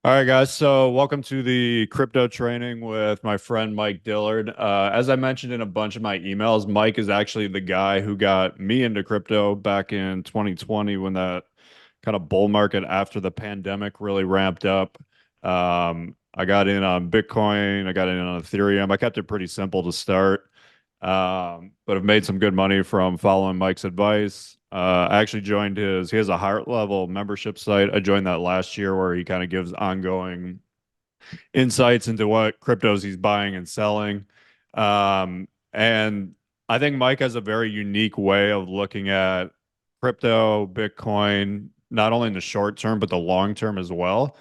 All right, guys. So, welcome to the crypto training with my friend Mike Dillard. As I mentioned in a bunch of my emails, Mike is actually the guy who got me into crypto back in 2020 when that kind of bull market after the pandemic really ramped up. I got in on Bitcoin, I got in on Ethereum. I kept it pretty simple to start, but I've made some good money from following Mike's advice. I actually joined he has a higher level membership site. I joined that last year where he kind of gives ongoing insights into what cryptos he's buying and selling. And I think Mike has a very unique way of looking at crypto, Bitcoin, not only in the short term, but the long term as well.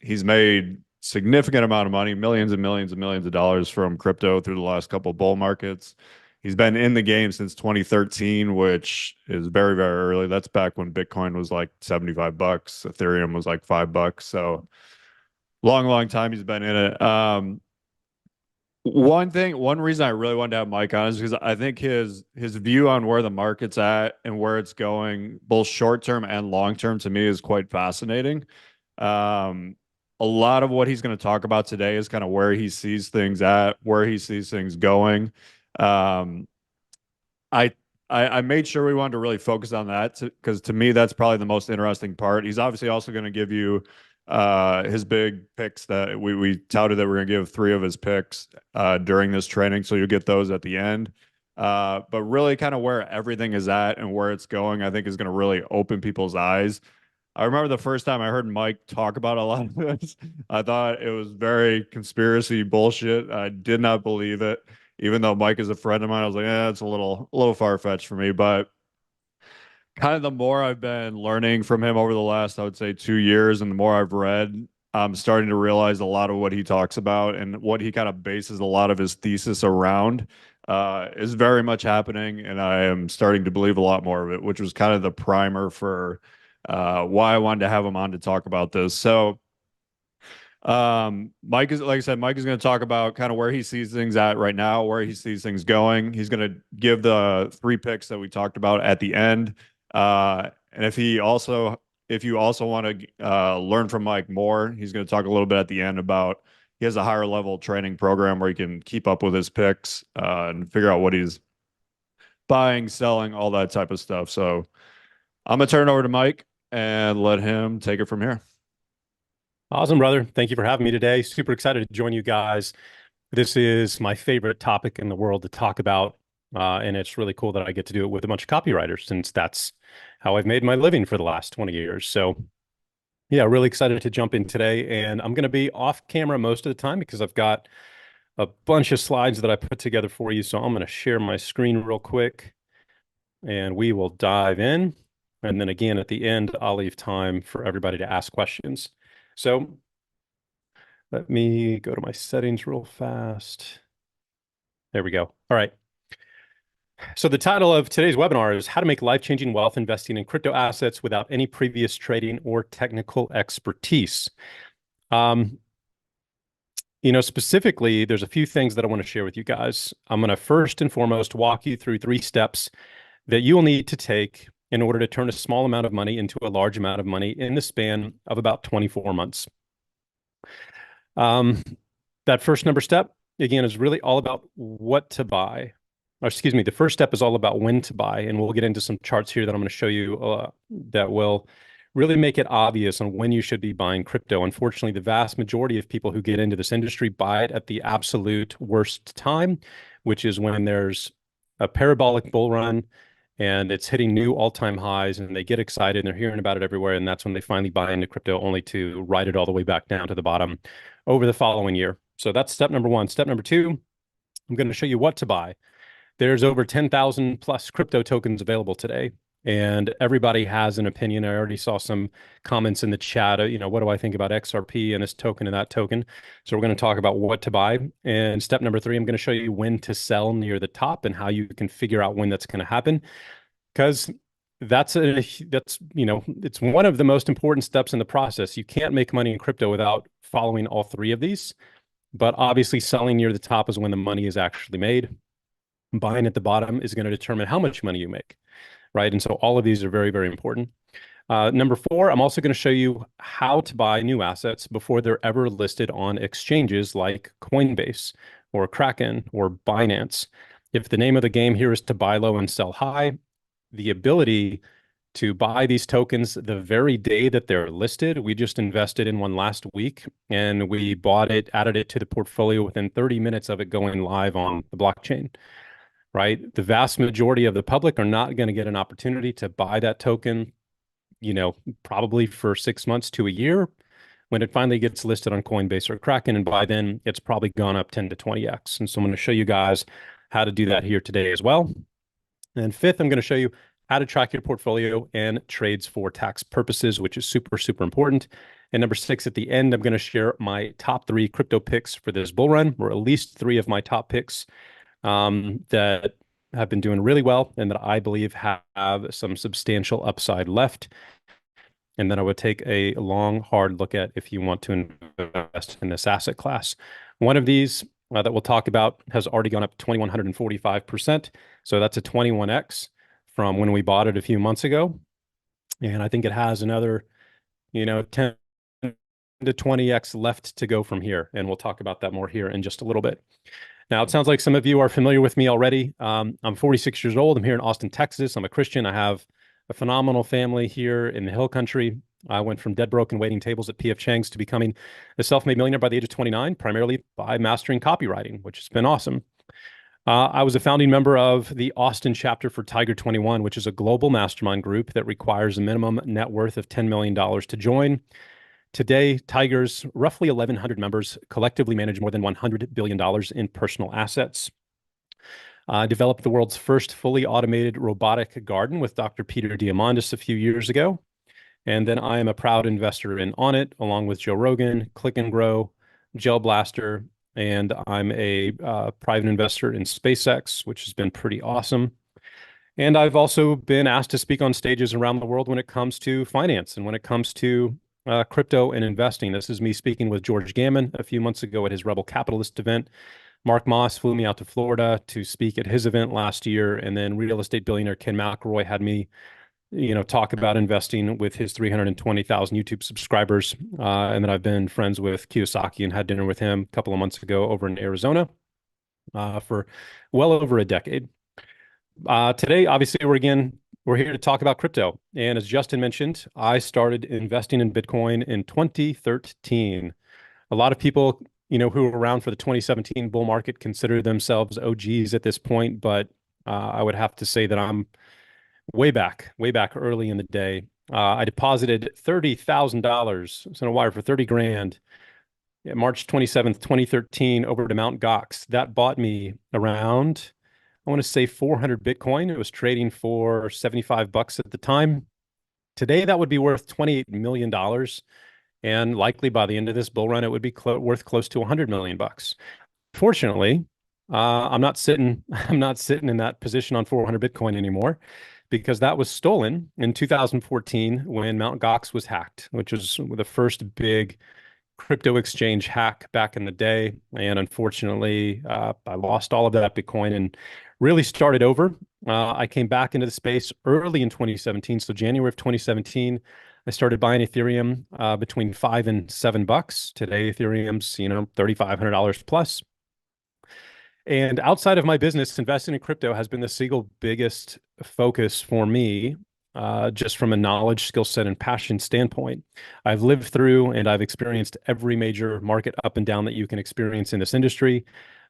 He's made significant amount of money, millions and millions and millions of dollars from crypto through the last couple of bull markets. He's been in the game since 2013, which is very, very early. That's back when Bitcoin was like 75 bucks, Ethereum was like $5. So long, long time he's been in it. One reason I really wanted to have Mike on is because I think his view on where the market's at and where it's going, both short term and long term, to me is quite fascinating. Um, a lot of what he's going to talk about today is kind of where he sees things at, where he sees things going. Um, I, I made sure we wanted to really focus on that because to me that's probably the most interesting part. He's obviously also going to give you his big picks that we touted that we're going to give three of his picks during this training, so you'll get those at the end. But really, kind of where everything is at and where it's going, I think is going to really open people's eyes. I remember the first time I heard Mike talk about a lot of this, I thought it was very conspiracy bullshit. I did not believe it. Even though Mike is a friend of mine, I was like, it's a little far-fetched for me. But kind of the more I've been learning from him over the last, I would say, 2 years, and the more I've read, I'm starting to realize a lot of what he talks about and what he kind of bases a lot of his thesis around is very much happening. And I am starting to believe a lot more of it, which was kind of the primer for why I wanted to have him on to talk about this. So, Mike is, like I said, Mike is going to talk about kind of where he sees things at right now, where he sees things going. He's going to give the three picks that we talked about at the end. And if you also want to learn from Mike more, he's going to talk a little bit at the end about he has a higher level training program where he can keep up with his picks and figure out what he's buying, selling, all that type of stuff. So I'm gonna turn it over to Mike and let him take it from here. Awesome, brother. Thank you for having me today. Super excited to join you guys. This is my favorite topic in the world to talk about. And it's really cool that I get to do it with a bunch of copywriters since that's how I've made my living for the last 20 years. So, yeah, really excited to jump in today. And I'm going to be off camera most of the time because I've got a bunch of slides that I put together for you. So, I'm going to share my screen real quick and we will dive in. And then again, at the end, I'll leave time for everybody to ask questions. So, let me go to my settings real fast. There we go. All right. So the title of today's webinar is How to Make Life-Changing Wealth Investing in Crypto Assets Without Any Previous Trading or Technical Expertise. Specifically, there's a few things that I want to share with you guys. I'm going to first and foremost walk you through 3 steps that you will need to take in order to turn a small amount of money into a large amount of money in the span of about 24 months. That first number step, again, is really all about what to buy. Or excuse me, the first step is all about when to buy. And we'll get into some charts here that I'm going to show you that will really make it obvious on when you should be buying crypto. Unfortunately, the vast majority of people who get into this industry buy it at the absolute worst time, which is when there's a parabolic bull run and it's hitting new all-time highs and they get excited and they're hearing about it everywhere. And that's when they finally buy into crypto only to ride it all the way back down to the bottom over the following year. So that's step number 1. Step number 2, I'm going to show you what to buy. There's over 10,000 plus crypto tokens available today, and everybody has an opinion. I already saw some comments in the chat. What do I think about XRP and this token and that token? So we're going to talk about what to buy. And step number 3, I'm going to show you when to sell near the top and how you can figure out when that's going to happen, because it's one of the most important steps in the process. You can't make money in crypto without following all 3 of these, but obviously selling near the top is when the money is actually made. Buying at the bottom is going to determine how much money you make, right? And so all of these are very, very important. Number four, I'm also going to show you how to buy new assets before they're ever listed on exchanges like Coinbase or Kraken or Binance. If the name of the game here is to buy low and sell high, the ability to buy these tokens the very day that they're listed. We just invested in one last week and we bought it, added it to the portfolio within 30 minutes of it going live on the blockchain, right? The vast majority of the public are not going to get an opportunity to buy that token, probably for 6 months to a year when it finally gets listed on Coinbase or Kraken. And by then, it's probably gone up 10 to 20x. And so I'm going to show you guys how to do that here today as well. And fifth, I'm going to show you how to track your portfolio and trades for tax purposes, which is super, super important. And number six, at the end, I'm going to share my top three crypto picks for this bull run, or at least three of my top picks that have been doing really well and that I believe have some substantial upside left. And then I would take a long, hard look at if you want to invest in this asset class. One of these that we'll talk about has already gone up 2,145%. So that's a 21x from when we bought it a few months ago. And I think it has another, 10 to 20x left to go from here. And we'll talk about that more here in just a little bit. Now, it sounds like some of you are familiar with me already. I'm 46 years old. I'm here in Austin, Texas. I'm a Christian. I have a phenomenal family here in the Hill Country. I went from dead broke and waiting tables at P.F. Chang's to becoming a self-made millionaire by the age of 29, primarily by mastering copywriting, which has been awesome. I was a founding member of the Austin chapter for Tiger 21, which is a global mastermind group that requires a minimum net worth of $10 million to join. Today, Tiger's roughly 1,100 members collectively manage more than $100 billion in personal assets. I developed the world's first fully automated robotic garden with Dr. Peter Diamandis a few years ago. And then I am a proud investor in Onnit, along with Joe Rogan, Click and Grow, Gel Blaster, and I'm a private investor in SpaceX, which has been pretty awesome. And I've also been asked to speak on stages around the world when it comes to finance and when it comes to crypto and investing. This is me speaking with George Gammon a few months ago at his Rebel Capitalist event. Mark Moss flew me out to Florida to speak at his event last year. And then real estate billionaire Ken McElroy had me, talk about investing with his 320,000 YouTube subscribers. And then I've been friends with Kiyosaki and had dinner with him a couple of months ago over in Arizona for well over a decade. Today, obviously, we're here to talk about crypto. And as Justin mentioned, I started investing in Bitcoin in 2013. A lot of people, who were around for the 2017 bull market consider themselves OGs at this point, but I would have to say that I'm way back early in the day. I deposited $30,000 in a wire for 30 grand March 27th, 2013 over to Mt. Gox. That bought me around, I want to say 400 Bitcoin. It was trading for $75 at the time. Today, that would be worth $28 million. And likely by the end of this bull run, it would be worth close to $100 million. Fortunately, I'm not sitting in that position on 400 Bitcoin anymore, because that was stolen in 2014 when Mt. Gox was hacked, which was the first big crypto exchange hack back in the day. And unfortunately, I lost all of that Bitcoin and really started over. I came back into the space early in 2017. So January of 2017, I started buying Ethereum between $5 and $7. Today, Ethereum's, $3,500 plus. And outside of my business, investing in crypto has been the single biggest focus for me, just from a knowledge, skill set, and passion standpoint. I've lived through and I've experienced every major market up and down that you can experience in this industry.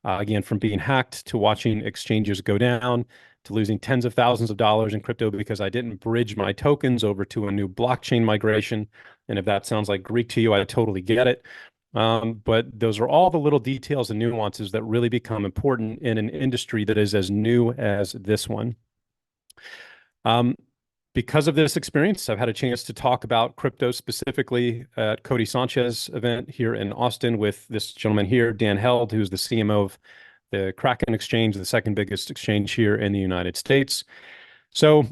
Again, from being hacked to watching exchanges go down to losing tens of thousands of dollars in crypto because I didn't bridge my tokens over to a new blockchain migration. And if that sounds like Greek to you, I totally get it. But those are all the little details and nuances that really become important in an industry that is as new as this one. Because of this experience, I've had a chance to talk about crypto specifically at Cody Sanchez event here in Austin with this gentleman here, Dan Held, who's the CMO of the Kraken Exchange, the second biggest exchange here in the United States. So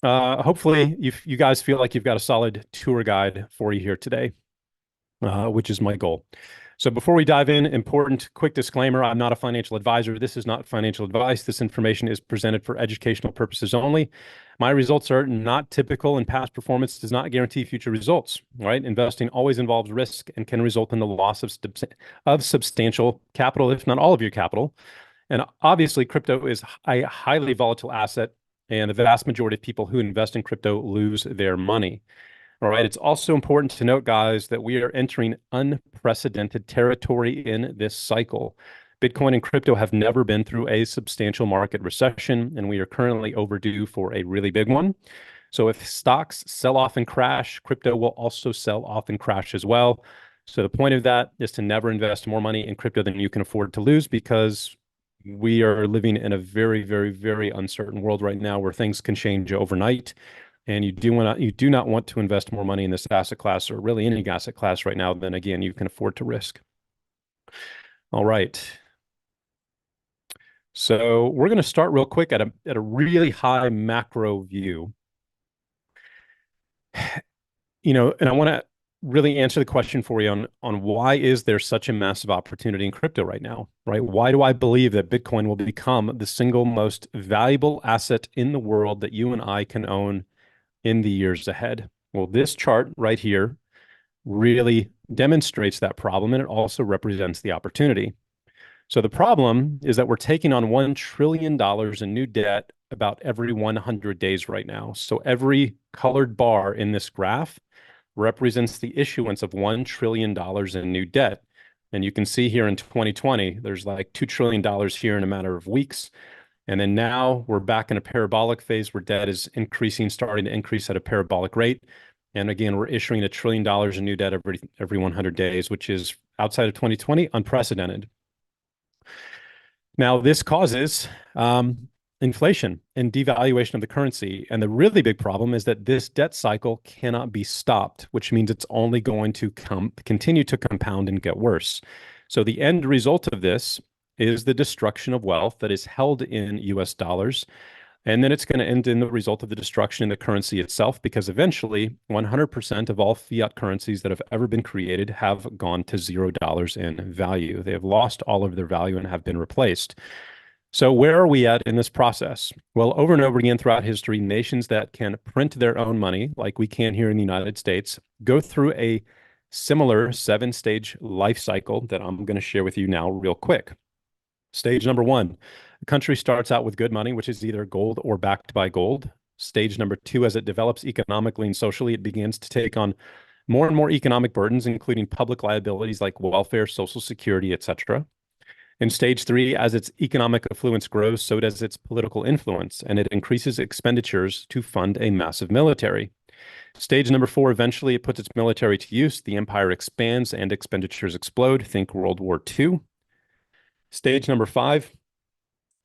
hopefully you guys feel like you've got a solid tour guide for you here today, which is my goal. So before we dive in, important quick disclaimer, I'm not a financial advisor. This is not financial advice. This information is presented for educational purposes only. My results are not typical, and past performance does not guarantee future results. Right? Investing always involves risk and can result in the loss of substantial capital, if not all of your capital. And obviously, crypto is a highly volatile asset, and the vast majority of people who invest in crypto lose their money. All right. It's also important to note, guys, that we are entering unprecedented territory in this cycle. Bitcoin and crypto have never been through a substantial market recession, and we are currently overdue for a really big one. So if stocks sell off and crash, crypto will also sell off and crash as well. So the point of that is to never invest more money in crypto than you can afford to lose, because we are living in a very, very, very uncertain world right now where things can change overnight. And you do not want to invest more money in this asset class, or really any asset class right now, than again you can afford to risk. All right. So we're going to start real quick at a really high macro view. And I want to really answer the question for you on why is there such a massive opportunity in crypto right now, right? Why do I believe that Bitcoin will become the single most valuable asset in the world that you and I can own in the years ahead? Well, this chart right here really demonstrates that problem, and it also represents the opportunity. So the problem is that we're taking on $1 trillion in new debt about every 100 days right now. So every colored bar in this graph represents the issuance of $1 trillion in new debt. And you can see here in 2020, there's like $2 trillion here in a matter of weeks. And then now we're back in a parabolic phase where debt is increasing, starting to increase at a parabolic rate. And again, we're issuing $1 trillion in new debt every 100 days, which is, outside of 2020, unprecedented. Now, this causes inflation and devaluation of the currency. And the really big problem is that this debt cycle cannot be stopped, which means it's only going to continue to compound and get worse. So the end result of this is the destruction of wealth that is held in US dollars. And then it's going to end in the result of the destruction in the currency itself, because eventually 100% of all fiat currencies that have ever been created have gone to $0 in value. They have lost all of their value and have been replaced. So where are we at in this process? Well, over and over again throughout history, nations that can print their own money, like we can here in the United States, go through a similar 7-stage life cycle that I'm going to share with you now real quick. Stage number 1, the country starts out with good money, which is either gold or backed by gold. Stage number 2, as it develops economically and socially, it begins to take on more and more economic burdens, including public liabilities like welfare, Social Security, etc. In stage 3, as its economic affluence grows, so does its political influence, and it increases expenditures to fund a massive military. Stage number 4, eventually it puts its military to use, the empire expands, and expenditures explode. Think World War II. Stage number 5,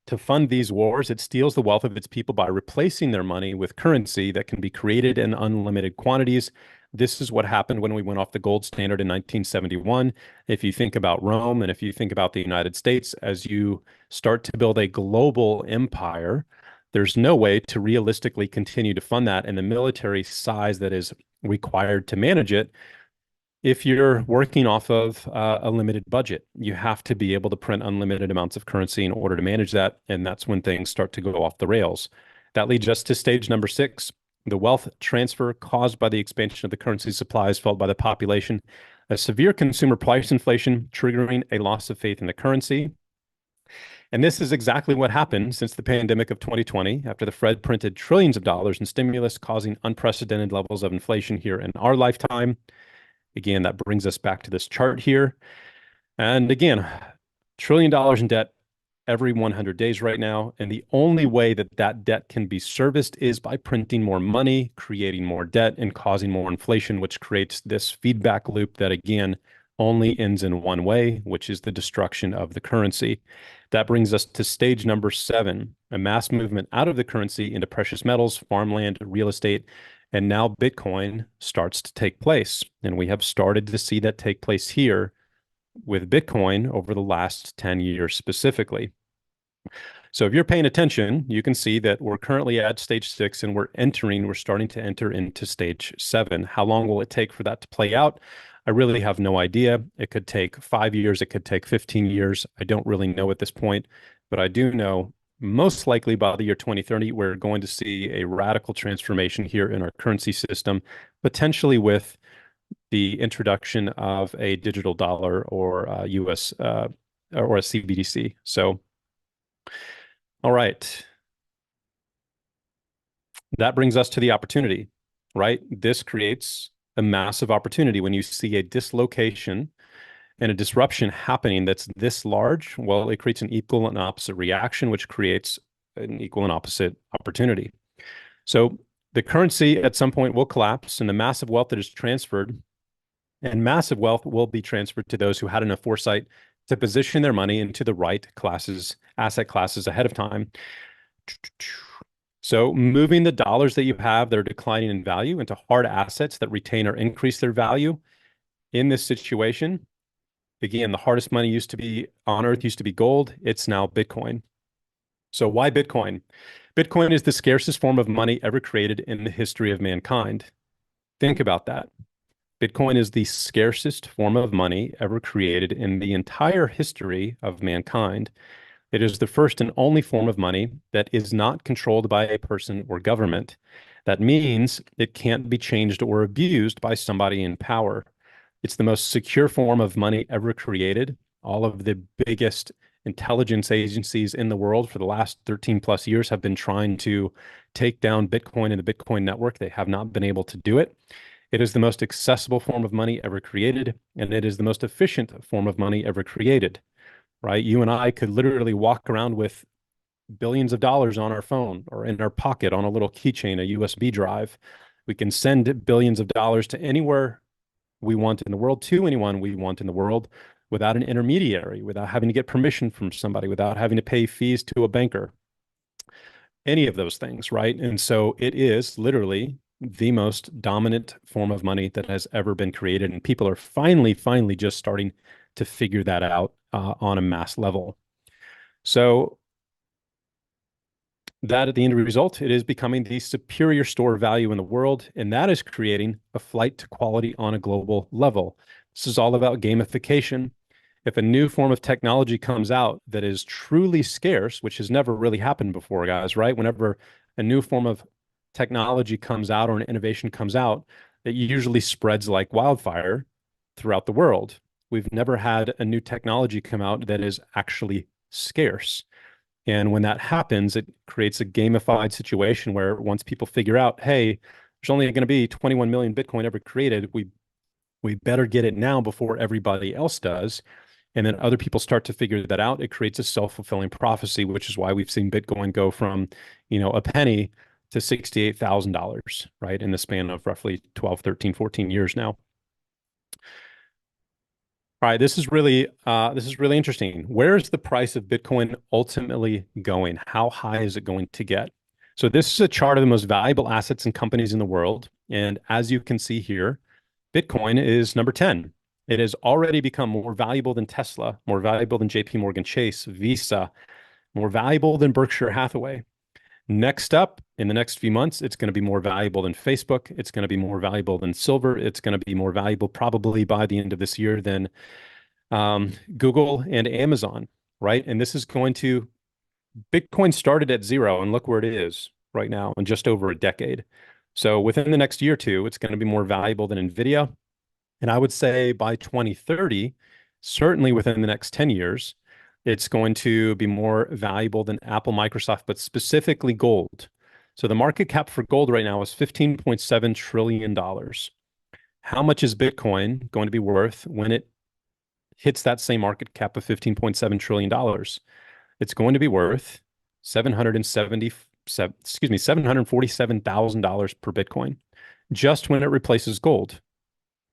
to fund these wars, it steals the wealth of its people by replacing their money with currency that can be created in unlimited quantities. This is what happened when we went off the gold standard in 1971. If you think about Rome and if you think about the United States, as you start to build a global empire, there's no way to realistically continue to fund that, and the military size that is required to manage it, if you're working off of a limited budget. You have to be able to print unlimited amounts of currency in order to manage that, and that's when things start to go off the rails. That leads us to stage number 6, the wealth transfer caused by the expansion of the currency supplies felt by the population, a severe consumer price inflation triggering a loss of faith in the currency. And this is exactly what happened since the pandemic of 2020, after the Fed printed trillions of dollars in stimulus, causing unprecedented levels of inflation here in our lifetime. Again, that brings us back to this chart here. And again, $1 trillion in debt every 100 days right now. And the only way that that debt can be serviced is by printing more money, creating more debt, and causing more inflation, which creates this feedback loop that, again, only ends in one way, which is the destruction of the currency. That brings us to stage number 7, a mass movement out of the currency into precious metals, farmland, real estate, and now Bitcoin starts to take place. And we have started to see that take place here with Bitcoin over the last 10 years specifically. So if you're paying attention, you can see that we're currently at stage 6 and we're starting to enter into stage 7. How long will it take for that to play out? I really have no idea. It could take 5 years, it could take 15 years. I don't really know at this point, but I do know most likely by the year 2030, we're going to see a radical transformation here in our currency system, potentially with the introduction of a digital dollar or US or a CBDC. So, all right. That brings us to the opportunity, right? This creates a massive opportunity when you see a dislocation and a disruption happening that's this large. Well, it creates an equal and opposite reaction, which creates an equal and opposite opportunity. So the currency at some point will collapse, and the massive wealth that is transferred, and massive wealth will be transferred to those who had enough foresight to position their money into the right classes, asset classes ahead of time. So moving the dollars that you have that are declining in value into hard assets that retain or increase their value in this situation. Again, the hardest money used to be on earth used to be gold. It's now Bitcoin. So why Bitcoin? Bitcoin is the scarcest form of money ever created in the history of mankind. Think about that. Bitcoin is the scarcest form of money ever created in the entire history of mankind. It is the first and only form of money that is not controlled by a person or government. That means it can't be changed or abused by somebody in power. It's the most secure form of money ever created. All of the biggest intelligence agencies in the world for the last 13 plus years have been trying to take down Bitcoin and the Bitcoin network. They have not been able to do it. It is the most accessible form of money ever created, and it is the most efficient form of money ever created, right? You and I could literally walk around with billions of dollars on our phone or in our pocket on a little keychain, a USB drive. We can send billions of dollars to anywhere we want in the world, to anyone we want in the world, without an intermediary, without having to get permission from somebody, without having to pay fees to a banker, any of those things, right? And so it is literally the most dominant form of money that has ever been created. And people are finally just starting to figure that out on a mass level. So that at the end of the result, it is becoming the superior store of value in the world, and that is creating a flight to quality on a global level. This is all about gamification. If a new form of technology comes out that is truly scarce, which has never really happened before, guys, right? Whenever a new form of technology comes out or an innovation comes out, it usually spreads like wildfire throughout the world. We've never had a new technology come out that is actually scarce. And when that happens, it creates a gamified situation where once people figure out, hey, there's only going to be 21 million Bitcoin ever created, we better get it now before everybody else does. And then other people start to figure that out. It creates a self-fulfilling prophecy, which is why we've seen Bitcoin go from, a penny to $68,000, right? In the span of roughly 12, 13, 14 years now. All right, this is really interesting. Where is the price of Bitcoin ultimately going? How high is it going to get? So this is a chart of the most valuable assets and companies in the world. And as you can see here, Bitcoin is number 10. It has already become more valuable than Tesla, more valuable than JP Morgan Chase, Visa, more valuable than Berkshire Hathaway. Next up, in the next few months, it's going to be more valuable than Facebook. It's going to be more valuable than silver. It's going to be more valuable probably by the end of this year than Google and Amazon, right? And this is Bitcoin started at zero and look where it is right now in just over a decade. So within the next year or two, it's going to be more valuable than Nvidia. And I would say by 2030, certainly within the next 10 years, it's going to be more valuable than Apple, Microsoft, but specifically gold. So the market cap for gold right now is $15.7 trillion. How much is Bitcoin going to be worth when it hits that same market cap of $15.7 trillion? It's going to be worth $747,000 per Bitcoin just when it replaces gold,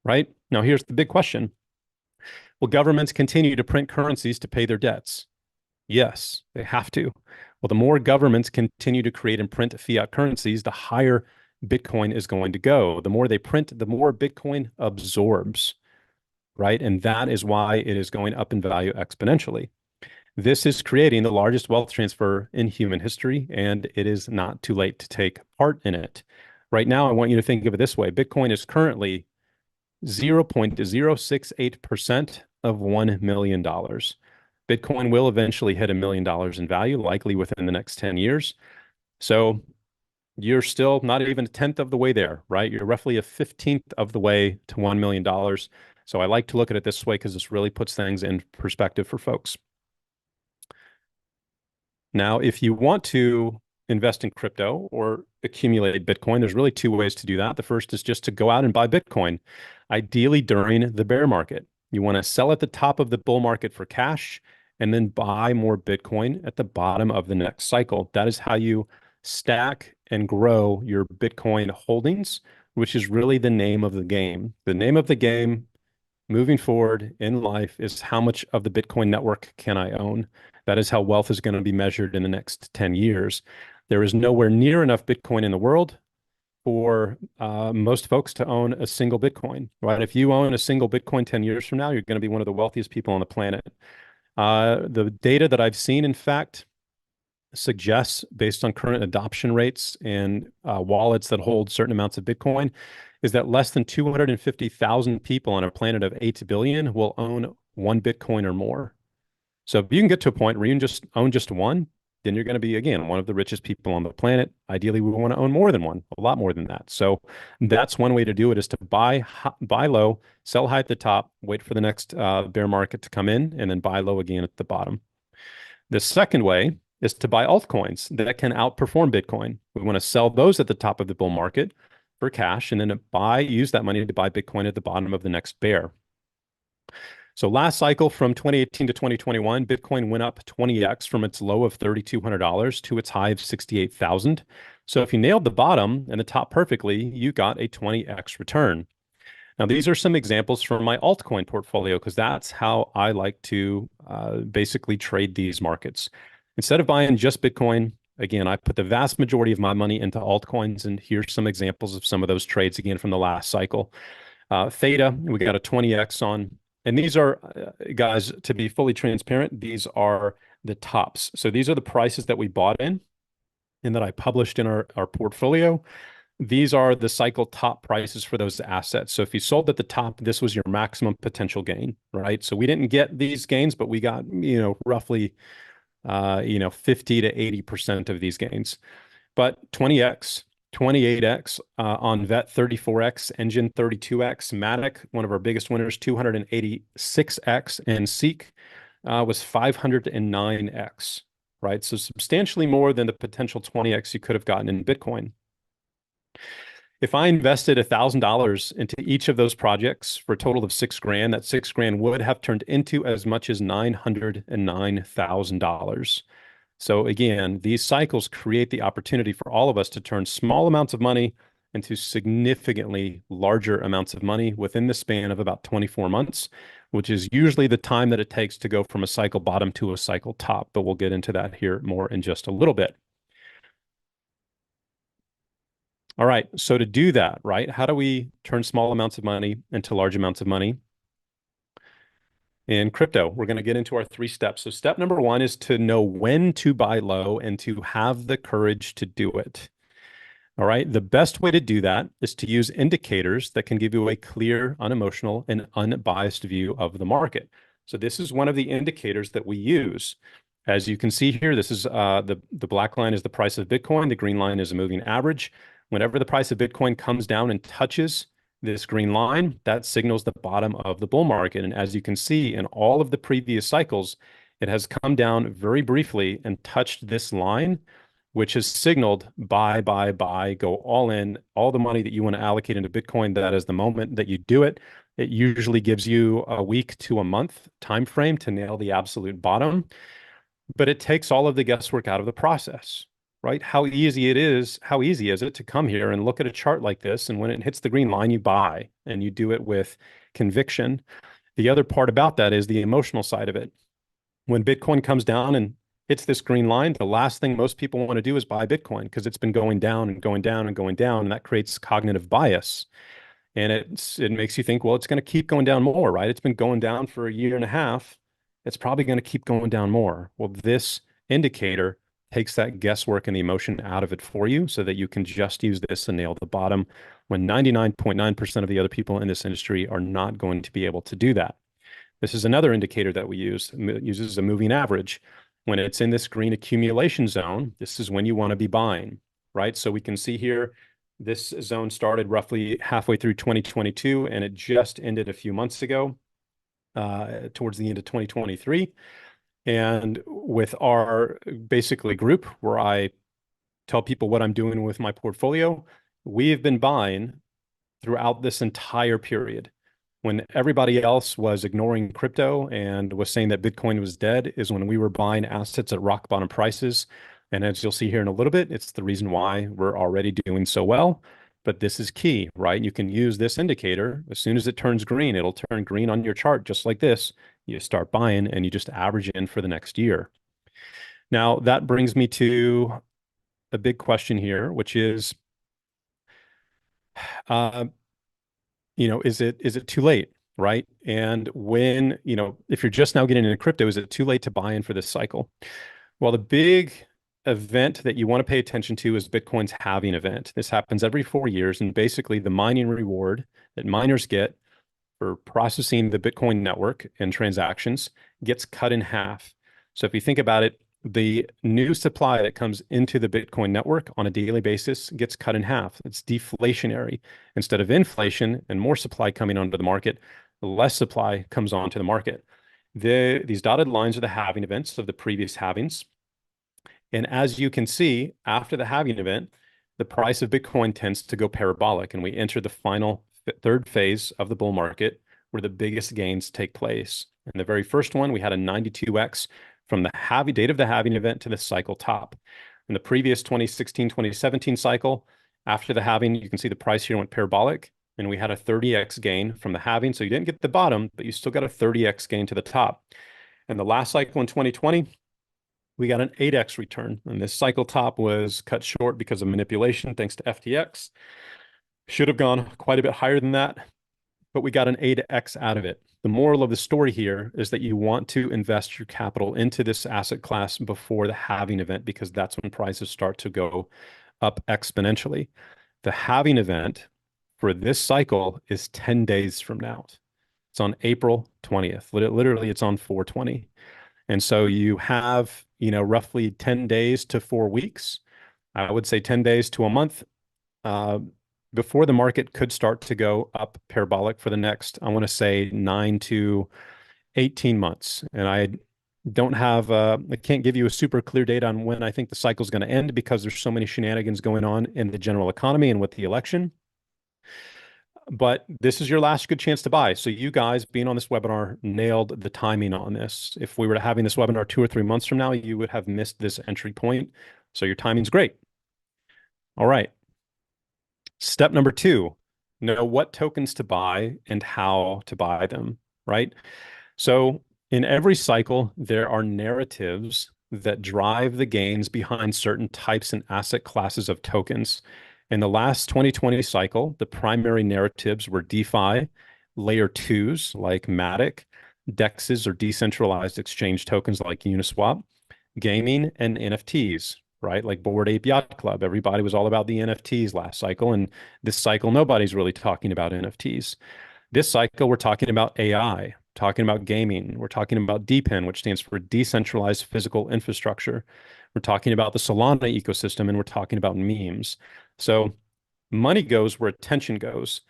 right? Now, here's the big question. Will governments continue to print currencies to pay their debts? Yes, they have to. Well, the more governments continue to create and print fiat currencies, the higher Bitcoin is going to go. The more they print, the more Bitcoin absorbs, right? And that is why it is going up in value exponentially. This is creating the largest wealth transfer in human history, and it is not too late to take part in it. Right now, I want you to think of it this way. Bitcoin is currently 0.068% of $1 million. Bitcoin will eventually hit $1 million in value, likely within the next 10 years. So you're still not even a tenth of the way there, right? You're roughly a 15th of the way to $1 million. So I like to look at it this way because this really puts things in perspective for folks. Now, if you want to invest in crypto or accumulate Bitcoin, there's really two ways to do that. The first is just to go out and buy Bitcoin, ideally during the bear market. You want to sell at the top of the bull market for cash and then buy more Bitcoin at the bottom of the next cycle. That is how you stack and grow your Bitcoin holdings, which is really the name of the game. The name of the game moving forward in life is how much of the Bitcoin network can I own? That is how wealth is going to be measured in the next 10 years. There is nowhere near enough Bitcoin in the world for most folks to own a single Bitcoin, right? If you own a single Bitcoin 10 years from now, you're going to be one of the wealthiest people on the planet. The data that I've seen, in fact, suggests, based on current adoption rates and wallets that hold certain amounts of Bitcoin, is that less than 250,000 people on a planet of 8 billion will own one Bitcoin or more. So if you can get to a point where you can just own just one, then you're going to be, again, one of the richest people on the planet. Ideally, we want to own more than one, a lot more than that. So that's one way to do it, is to buy low, sell high at the top, wait for the next bear market to come in, and then buy low again at the bottom. The second way is to buy altcoins that can outperform Bitcoin. We want to sell those at the top of the bull market for cash and then use that money to buy Bitcoin at the bottom of the next bear. So last cycle from 2018 to 2021, Bitcoin went up 20x from its low of $3,200 to its high of 68,000. So if you nailed the bottom and the top perfectly, you got a 20x return. Now, these are some examples from my altcoin portfolio because that's how I like to basically trade these markets. Instead of buying just Bitcoin, again, I put the vast majority of my money into altcoins, and here's some examples of some of those trades again from the last cycle. Theta, we got a 20x on, and these are, guys, to be fully transparent, these are the tops. So these are the prices that we bought in and that I published in our portfolio. These are the cycle top prices for those assets. So if you sold at the top, this was your maximum potential gain, right? So we didn't get these gains, but we got, roughly 50 to 80% of these gains. But 20x, 28x on VET, 34x, Engine 32x, Matic, one of our biggest winners, 286x, and Seek was 509x, right? So substantially more than the potential 20x you could have gotten in Bitcoin. If I invested $1,000 into each of those projects for a total of $6,000, that $6,000 would have turned into as much as $909,000. So again, these cycles create the opportunity for all of us to turn small amounts of money into significantly larger amounts of money within the span of about 24 months, which is usually the time that it takes to go from a cycle bottom to a cycle top. But we'll get into that here more in just a little bit. All right, so to do that, right, how do we turn small amounts of money into large amounts of money? In crypto, we're going to get into our 3 steps. So step number 1 is to know when to buy low and to have the courage to do it. All right, the best way to do that is to use indicators that can give you a clear, unemotional, and unbiased view of the market. So this is one of the indicators that we use. As you can see here, this is the black line is the price of Bitcoin. The green line is a moving average. Whenever the price of Bitcoin comes down and touches this green line, that signals the bottom of the bull market. And as you can see in all of the previous cycles, it has come down very briefly and touched this line, which has signaled buy, go all in, all the money that you want to allocate into Bitcoin. That is the moment that you do it. It usually gives you a week to a month time frame to nail the absolute bottom, but it takes all of the guesswork out of the process. Right? How easy is it to come here and look at a chart like this, and when it hits the green line, you buy, and you do it with conviction. The other part about that is the emotional side of it. When Bitcoin comes down and hits this green line, the last thing most people want to do is buy Bitcoin because it's been going down and going down and going down, and that creates cognitive bias. And it makes you think, well, it's going to keep going down more, right? It's been going down for a year and a half. It's probably going to keep going down more. Well, this indicator takes that guesswork and the emotion out of it for you so that you can just use this to nail the bottom when 99.9% of the other people in this industry are not going to be able to do that. This is another indicator that we use. It uses a moving average. When it's in this green accumulation zone, this is when you want to be buying, right? So we can see here, this zone started roughly halfway through 2022, and it just ended a few months ago, towards the end of 2023. And with our basically group where I tell people what I'm doing with my portfolio, we have been buying throughout this entire period. When everybody else was ignoring crypto and was saying that Bitcoin was dead, is when we were buying assets at rock bottom prices. And as you'll see here in a little bit, it's the reason why we're already doing so well. But this is key, right? You can use this indicator. As soon as it turns green, it'll turn green on your chart just like this. You start buying and you just average in for the next year. Now, that brings me to a big question here, which is, uh, is it too late, right? And when, if you're just now getting into crypto, is it too late to buy in for this cycle? Well, the big event that you want to pay attention to is Bitcoin's halving event. This happens every 4 years, and basically the mining reward that miners get for processing the Bitcoin network and transactions gets cut in half. So if you think about it, the new supply that comes into the Bitcoin network on a daily basis gets cut in half. It's deflationary. Instead of inflation and more supply coming onto the market, less supply comes onto the market. These dotted lines are the halving events of the previous halvings. And as you can see, after the halving event, the price of Bitcoin tends to go parabolic, and we enter the final third phase of the bull market where the biggest gains take place. In the very first one, we had a 92x from the date of the halving event to the cycle top. In the previous 2016, 2017 cycle, after the halving, you can see the price here went parabolic, and we had a 30x gain from the halving. So you didn't get the bottom, but you still got a 30x gain to the top. And the last cycle in 2020, we got an 8x return. And this cycle top was cut short because of manipulation, thanks to FTX. Should have gone quite a bit higher than that, but we got an 8x out of it. The moral of the story here is that you want to invest your capital into this asset class before the halving event, because that's when prices start to go up exponentially. The halving event for this cycle is 10 days from now. It's on April 20th. Literally, it's on 420. And so you have, roughly 10 days to 4 weeks. I would say 10 days to a month, before the market could start to go up parabolic for the next, I want to say 9 to 18 months. And I can't give you a super clear date on when I think the cycle is going to end, because there's so many shenanigans going on in the general economy and with the election. But this is your last good chance to buy. So you guys being on this webinar nailed the timing on this. If we were having this webinar 2 or 3 months from now, you would have missed this entry point. So your timing's great. All right. Step number 2, know what tokens to buy and how to buy them, right? So in every cycle, there are narratives that drive the gains behind certain types and asset classes of tokens. In the last 2020 cycle, the primary narratives were DeFi, layer twos like Matic, DEXs or decentralized exchange tokens like Uniswap, gaming, and NFTs, right? Like Bored Ape Yacht Club. Everybody was all about the NFTs last cycle. And this cycle, nobody's really talking about NFTs. This cycle, we're talking about AI, talking about gaming. We're talking about DePIN, which stands for Decentralized Physical Infrastructure. We're talking about the Solana ecosystem, and we're talking about memes. So money goes where attention goes.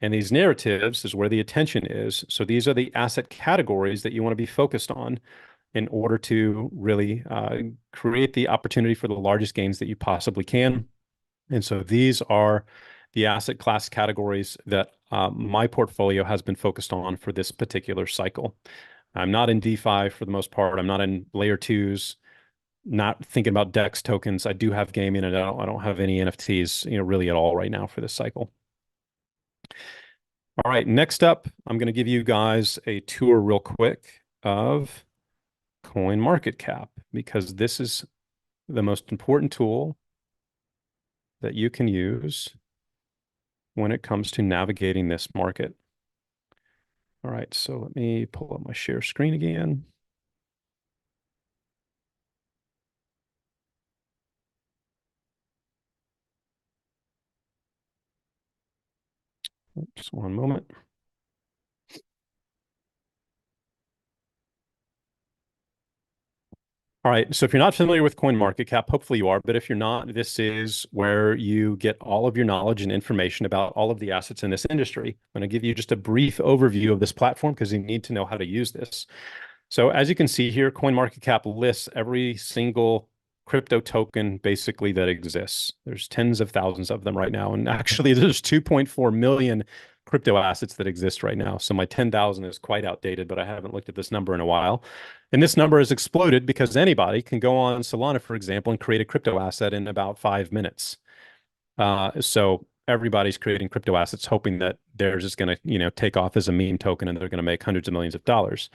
And these narratives is where the attention is. So these are the asset categories that you want to be focused on in order to really create the opportunity for the largest gains that you possibly can. And so these are the asset class categories that my portfolio has been focused on for this particular cycle. I'm not in DeFi for the most part. I'm not in layer twos, not thinking about DEX tokens. I do have gaming, and I don't have any NFTs, really at all right now for this cycle. All right, next up, I'm going to give you guys a tour real quick of CoinMarketCap, because this is the most important tool that you can use when it comes to navigating this market. All right, so let me pull up my share screen again. Just one moment. All right. So if you're not familiar with CoinMarketCap, hopefully you are, but if you're not, this is where you get all of your knowledge and information about all of the assets in this industry. I'm going to give you just a brief overview of this platform because you need to know how to use this. So as you can see here, CoinMarketCap lists every single crypto token basically that exists. There's tens of thousands of them right now. And actually, there's 2.4 million crypto assets that exist right now. So my 10,000 is quite outdated, but I haven't looked at this number in a while. And this number has exploded because anybody can go on Solana, for example, and create a crypto asset in about 5 minutes. So everybody's creating crypto assets, hoping that theirs is going to, take off as a meme token and they're going to make hundreds of millions of dollars.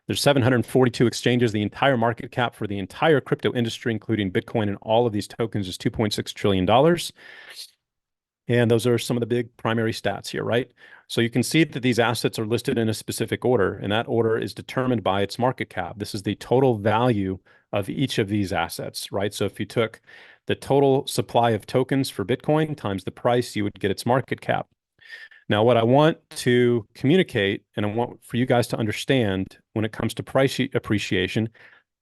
There's 742 exchanges. The entire market cap for the entire crypto industry, including Bitcoin and all of these tokens, is $2.6 trillion. And those are some of the big primary stats here, right? So you can see that these assets are listed in a specific order, and that order is determined by its market cap. This is the total value of each of these assets, right? So if you took the total supply of tokens for Bitcoin times the price, you would get its market cap. Now, what I want to communicate and I want for you guys to understand when it comes to price appreciation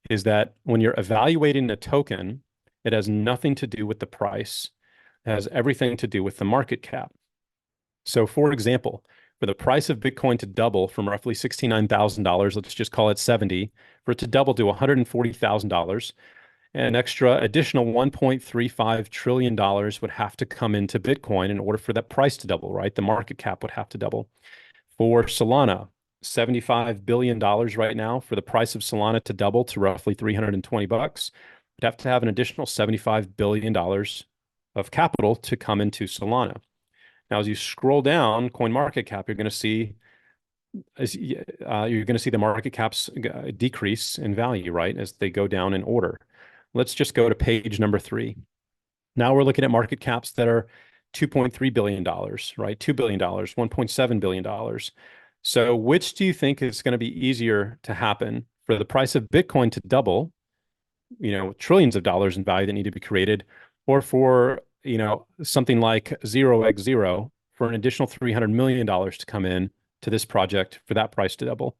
is that when you're evaluating a token, it has nothing to do with the price. It has everything to do with the market cap. So, for example, for the price of Bitcoin to double from roughly $69,000, let's just call it 70, for it to double to $140,000, an extra additional $1.35 trillion would have to come into Bitcoin in order for that price to double, right? The market cap would have to double. For Solana, $75 billion right now. For the price of Solana to double to roughly 320 bucks, you'd have to have an additional $75 billion of capital to come into Solana. Now, as you scroll down CoinMarketCap, you're going to see the market caps decrease in value, right, as they go down in order. Let's just go to page number 3. Now we're looking at market caps that are $2.3 billion, right? $2 billion, $1.7 billion. So which do you think is going to be easier to happen for the price of Bitcoin to double, trillions of dollars in value that need to be created, or for, something like 0x0 for an additional $300 million to come in to this project for that price to double,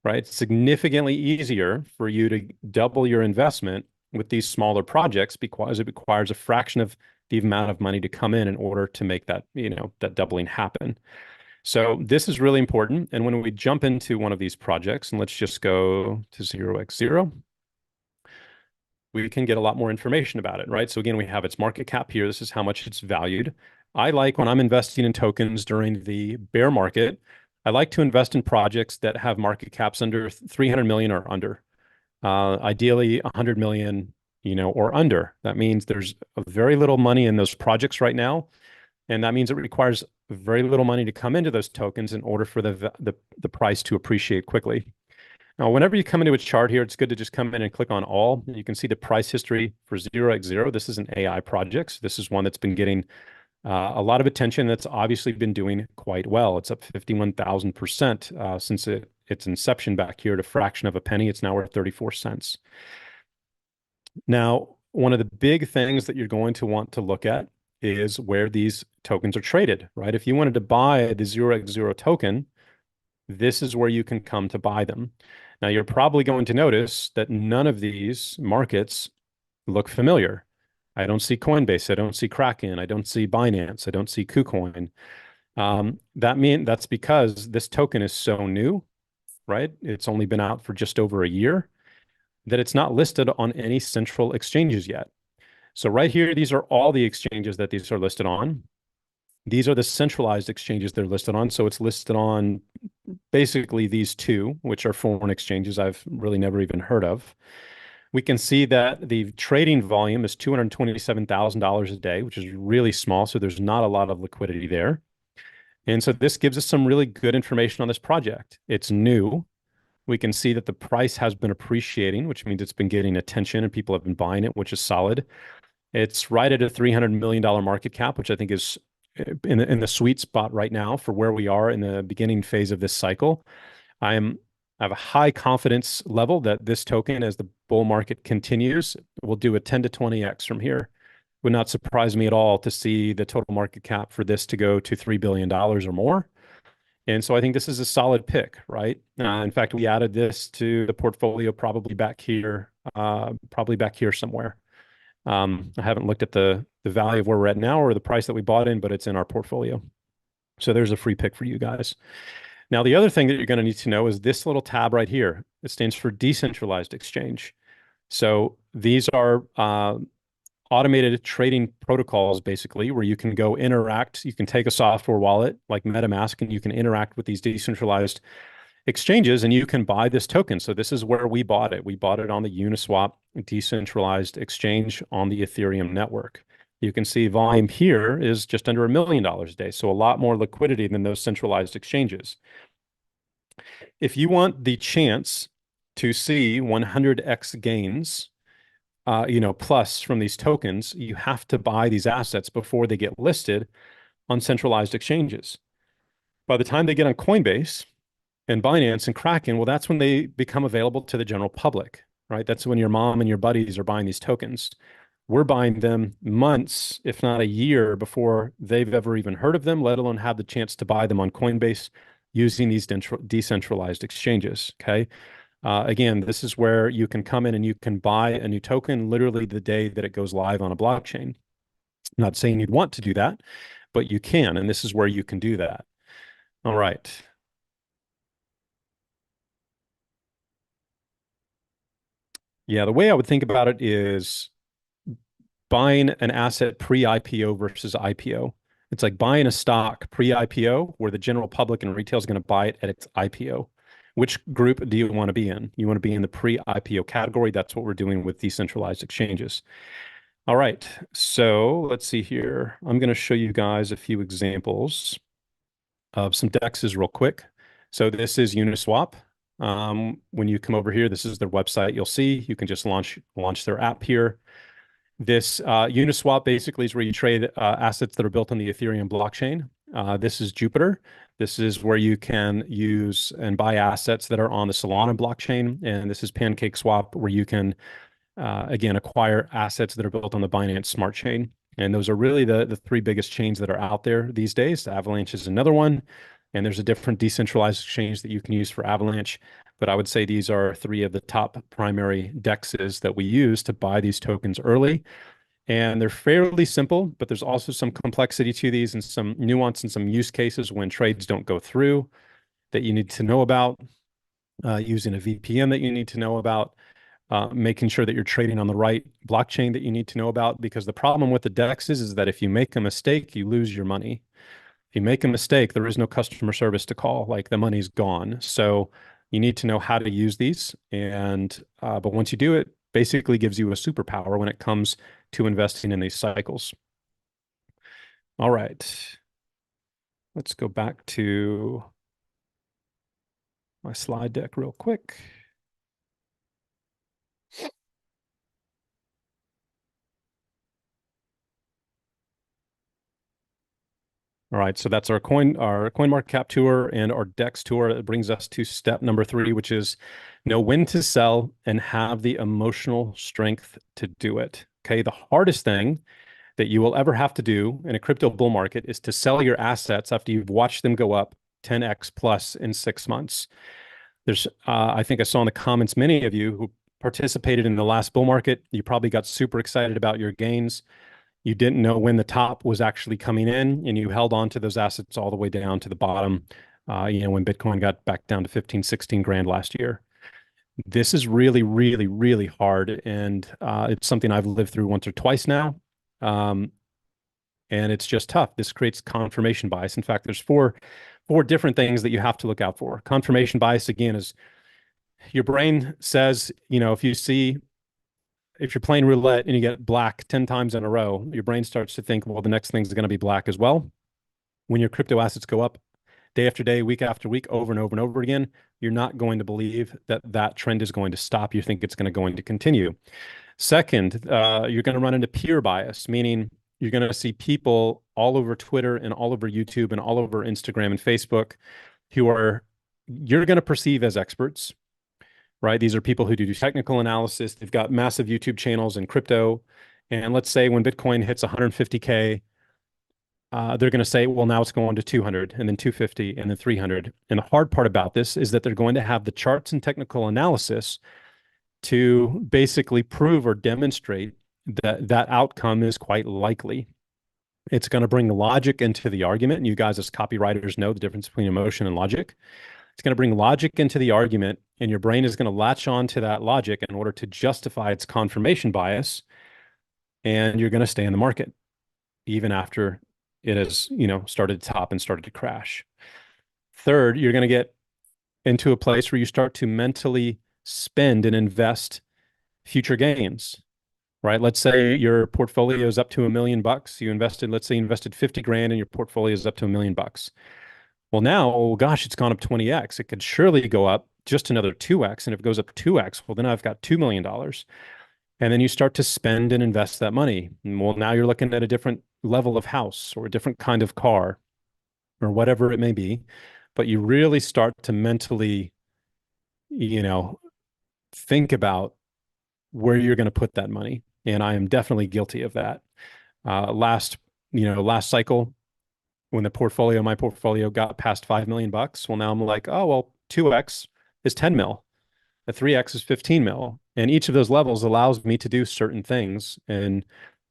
right? It's significantly easier for you to double your investment with these smaller projects because it requires a fraction of the amount of money to come in order to make that, that doubling happen. So this is really important. And when we jump into one of these projects, and let's just go to 0x0, we can get a lot more information about it, right? So again, we have its market cap here. This is how much it's valued. I like when I'm investing in tokens during the bear market, I like to invest in projects that have market caps under 300 million or under. Ideally 100 million, or under. That means there's very little money in those projects right now. And that means it requires very little money to come into those tokens in order for the price to appreciate quickly. Now, whenever you come into a chart here, it's good to just come in and click on all. You can see the price history for 0x0. This is an AI project. So this is one that's been getting a lot of attention. That's obviously been doing quite well. It's up 51,000% since its inception back here at a fraction of a penny. It's now worth 34 cents. Now, one of the big things that you're going to want to look at is where these tokens are traded, right? If you wanted to buy the 0x0 token, this is where you can come to buy them. Now, you're probably going to notice that none of these markets look familiar. I don't see Coinbase. I don't see Kraken. I don't see Binance. I don't see KuCoin. That's because this token is so new, right? It's only been out for just over a year that it's not listed on any central exchanges yet. So right here, these are all the exchanges that these are listed on. These are the centralized exchanges they're listed on. So it's listed on basically these two, which are foreign exchanges I've really never even heard of. We can see that the trading volume is $227,000 a day, which is really small. So there's not a lot of liquidity there. And so this gives us some really good information on this project. It's new. We can see that the price has been appreciating, which means it's been getting attention and people have been buying it, which is solid. It's right at a $300 million market cap, which I think is in the sweet spot right now for where we are in the beginning phase of this cycle. I have a high confidence level that this token, as the bull market continues, will do a 10 to 20x from here. Would not surprise me at all to see the total market cap for this to go to $3 billion or more. And so I think this is a solid pick, right? In fact, we added this to the portfolio probably back here somewhere. I haven't looked at the value of where we're at now or the price that we bought in, but it's in our portfolio. So there's a free pick for you guys. Now, the other thing that you're going to need to know is this little tab right here. It stands for decentralized exchange. So these are automated trading protocols, basically, where you can go interact. You can take a software wallet like MetaMask and you can interact with these decentralized exchanges and you can buy this token. So this is where we bought it. We bought it on the Uniswap decentralized exchange on the Ethereum network. You can see volume here is just under $1 million a day. So a lot more liquidity than those centralized exchanges. If you want the chance to see 100x gains, plus from these tokens, you have to buy these assets before they get listed on centralized exchanges. By the time they get on Coinbase and Binance and Kraken, well, that's when they become available to the general public, right? That's when your mom and your buddies are buying these tokens. We're buying them months, if not a year, before they've ever even heard of them, let alone have the chance to buy them on Coinbase using these decentralized exchanges. Okay. Again, this is where you can come in and you can buy a new token literally the day that it goes live on a blockchain. I'm not saying you'd want to do that, but you can, and this is where you can do that. All right. Yeah, the way I would think about it is buying an asset pre-IPO versus IPO. It's like buying a stock pre-IPO where the general public and retail is going to buy it at its IPO. Which group do you want to be in? You want to be in the pre-IPO category. That's what we're doing with decentralized exchanges. All right, so let's see here. I'm going to show you guys a few examples of some DEXs real quick. So this is Uniswap. When you come over here, this is their website. You'll see you can just launch their app here. This Uniswap basically is where you trade assets that are built on the Ethereum blockchain. This is Jupiter. This is where you can use and buy assets that are on the Solana blockchain. And this is PancakeSwap, where you can, again, acquire assets that are built on the Binance Smart Chain. And those are really the three biggest chains that are out there these days. Avalanche is another one. And there's a different decentralized exchange that you can use for Avalanche. But I would say these are three of the top primary DEXs that we use to buy these tokens early. And they're fairly simple, but there's also some complexity to these and some nuance and some use cases when trades don't go through that you need to know about, using a VPN that you need to know about, making sure that you're trading on the right blockchain that you need to know about. Because the problem with the DEXs is that if you make a mistake, you lose your money. If you make a mistake, there is no customer service to call, like the money's gone. So you need to know how to use these. And, but once you do it, basically gives you a superpower when it comes to investing in these cycles. All right. Let's go back to my slide deck real quick. All right, so that's our coin market cap tour and our DEX tour. It brings us to step number 3, which is know when to sell and have the emotional strength to do it. Okay, the hardest thing that you will ever have to do in a crypto bull market is to sell your assets after you've watched them go up 10x plus in 6 months. There's, I think I saw in the comments, many of you who participated in the last bull market, you probably got super excited about your gains. You didn't know when the top was actually coming in, and you held on to those assets all the way down to the bottom, when Bitcoin got back down to 15, 16 grand last year. This is really, really, really hard, and it's something I've lived through once or twice now, and it's just tough. This creates confirmation bias. In fact, there's four different things that you have to look out for. Confirmation bias, again, is your brain says, if you're playing roulette and you get black 10 times in a row, your brain starts to think, well, the next thing's going to be black as well. When your crypto assets go up day after day, week after week, over and over and over again, you're not going to believe that that trend is going to stop. You think it's going to continue. Second, you're going to run into peer bias, meaning you're going to see people all over Twitter and all over YouTube and all over Instagram and Facebook you're going to perceive as experts, right? These are people who do technical analysis. They've got massive YouTube channels in crypto, And let's say when Bitcoin hits 150K, they're going to say, well, now it's going to 200 and then 250 and then 300. And the hard part about this is that they're going to have the charts and technical analysis to basically prove or demonstrate that that outcome is quite likely. It's going to bring logic into the argument. And you guys, as copywriters, know the difference between emotion and logic. It's going to bring logic into the argument, and your brain is going to latch on to that logic in order to justify its confirmation bias. And you're going to stay in the market even after it has, started to top and started to crash. Third, you're going to get into a place where you start to mentally spend and invest future gains, right? Let's say your portfolio is up to $1 million. Let's say you invested 50 grand and your portfolio is up to $1 million. Well, now, oh gosh, it's gone up 20x. It could surely go up just another 2x. And if it goes up 2x, well, then I've got $2 million. And then you start to spend and invest that money. Well, now you're looking at a different level of house or a different kind of car or whatever it may be. But you really start to mentally, you know, think about where you're going to put that money. And I am definitely guilty of that. Last cycle, when my portfolio got past 5 million bucks, well, now I'm like, oh, well, 2x is 10 mil. A 3x is 15 mil. And each of those levels allows me to do certain things and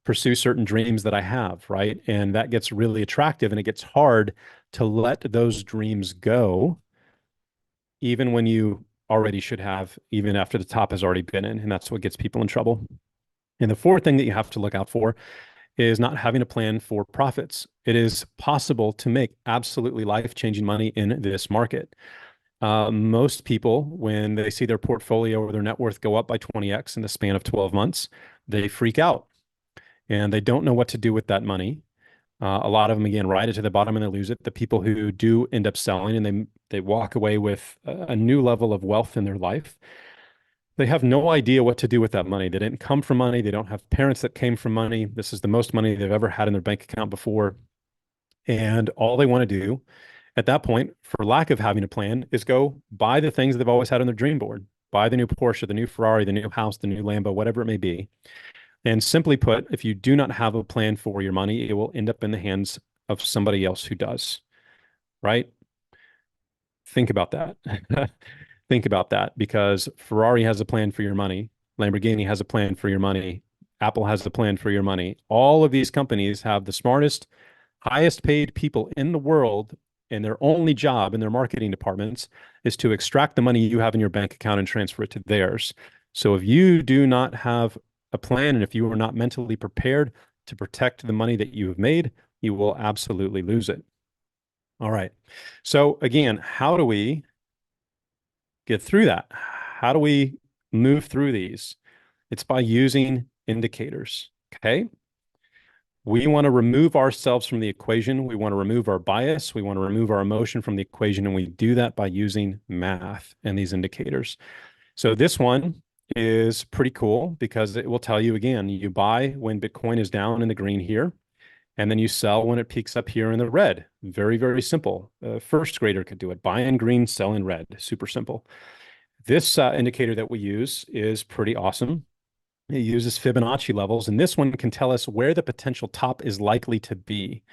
pursue certain dreams that I have, right? And that gets really attractive, and it gets hard to let those dreams go, even when you already should have, even after the top has already been in. And that's what gets people in trouble. And the fourth thing that you have to look out for is not having a plan for profits. It is possible to make absolutely life-changing money in this market. Most people, when they see their portfolio or their net worth go up by 20x in the span of 12 months, they freak out and they don't know what to do with that money. A lot of them, again, ride it to the bottom and they lose it. The people who do end up selling and they walk away with a new level of wealth in their life, they have no idea what to do with that money. They didn't come from money. They don't have parents that came from money. This is the most money they've ever had in their bank account before. And all they want to do at that point, for lack of having a plan, is go buy the things they've always had on their dream board. Buy the new Porsche, the new Ferrari, the new house, the new Lambo, whatever it may be. And simply put, if you do not have a plan for your money, it will end up in the hands of somebody else who does, right? Think about that. Think about that, because Ferrari has a plan for your money. Lamborghini has a plan for your money. Apple has a plan for your money. All of these companies have the smartest, highest paid people in the world, and their only job in their marketing departments is to extract the money you have in your bank account and transfer it to theirs. So if you do not have a plan, and if you are not mentally prepared to protect the money that you have made, you will absolutely lose it. All right. So again, how do we get through that? How do we move through these? It's by using indicators. Okay. We want to remove ourselves from the equation. We want to remove our bias. We want to remove our emotion from the equation. And we do that by using math and these indicators. So this one is pretty cool because it will tell you, again, you buy when Bitcoin is down in the green here, and then you sell when it peaks up here in the red. Very, very simple. First grader could do it. Buy in green, sell in red. Super simple. This indicator that we use is pretty awesome. It uses Fibonacci levels, and this one can tell us where the potential top is likely to be.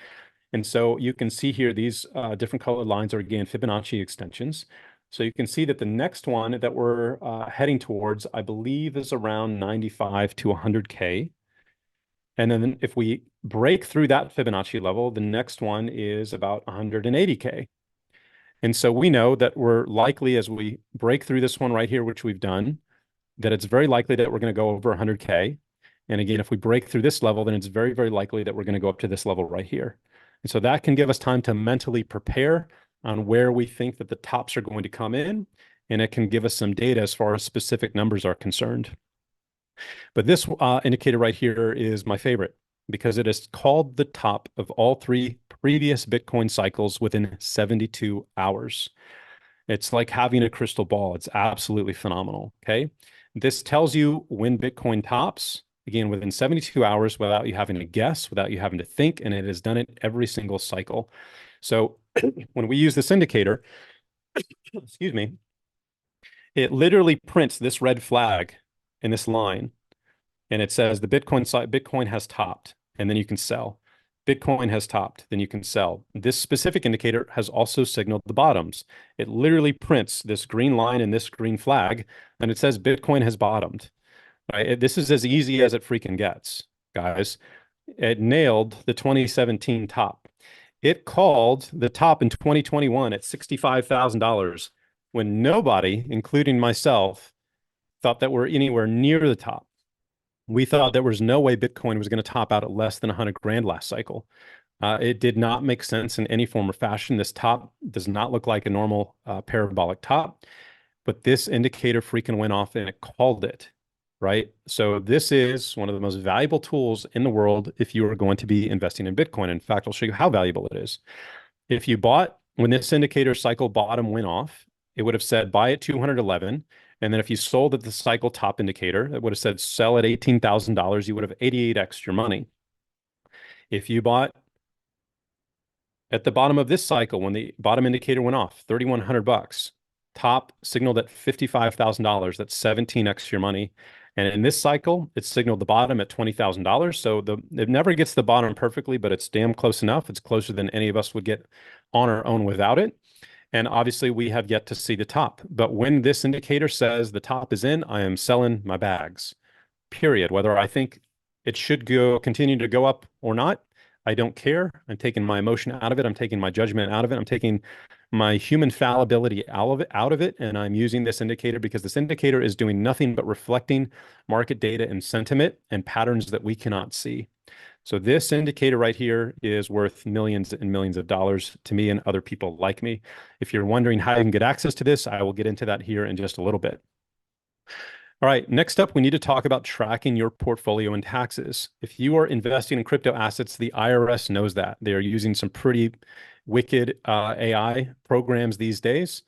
And so you can see here, these different colored lines are, again, Fibonacci extensions. So you can see that the next one that we're heading towards, I believe, is around 95 to 100K. And then if we break through that Fibonacci level, the next one is about 180K. And so we know that we're likely, as we break through this one right here, which we've done, that it's very likely that we're going to go over 100K. And again, if we break through this level, then it's very, very likely that we're going to go up to this level right here. And so that can give us time to mentally prepare on where we think that the tops are going to come in. And it can give us some data as far as specific numbers are concerned. But this indicator right here is my favorite because it is called the top of all three previous Bitcoin cycles within 72 hours. It's like having a crystal ball. It's absolutely phenomenal. Okay. This tells you when Bitcoin tops, again, within 72 hours without you having to guess, without you having to think, and it has done it every single cycle. So when we use this indicator, excuse me, it literally prints this red flag in this line and it says the Bitcoin site, Bitcoin has topped, and then you can sell. Bitcoin has topped, then you can sell. This specific indicator has also signaled the bottoms. It literally prints this green line and this green flag, and it says Bitcoin has bottomed. Right? This is as easy as it freaking gets, guys. It nailed the 2017 top. It called the top in 2021 at $65,000 when nobody, including myself, thought that we're anywhere near the top. We thought there was no way Bitcoin was going to top out at less than 100 grand last cycle. It did not make sense in any form or fashion. This top does not look like a normal parabolic top, but this indicator freaking went off and it called it, right? So this is one of the most valuable tools in the world if you are going to be investing in Bitcoin. In fact, I'll show you how valuable it is. If you bought when this indicator cycle bottom went off, it would have said buy at 211. And then if you sold at the cycle top indicator, it would have said sell at $18,000. You would have 88x your money. If you bought at the bottom of this cycle, when the bottom indicator went off, 3,100 bucks, top signaled at $55,000. That's 17x your money. And in this cycle, it signaled the bottom at $20,000. So it never gets the bottom perfectly, but it's damn close enough. It's closer than any of us would get on our own without it. And obviously, we have yet to see the top. But when this indicator says the top is in, I am selling my bags, period. Whether I think it should continue to go up or not, I don't care. I'm taking my emotion out of it. I'm taking my judgment out of it. I'm taking my human fallibility out of it. And I'm using this indicator because this indicator is doing nothing but reflecting market data and sentiment and patterns that we cannot see. So this indicator right here is worth millions and millions of dollars to me and other people like me. If you're wondering how you can get access to this, I will get into that here in just a little bit. All right, next up, we need to talk about tracking your portfolio and taxes. If you are investing in crypto assets, the IRS knows that. They are using some pretty wicked AI programs these days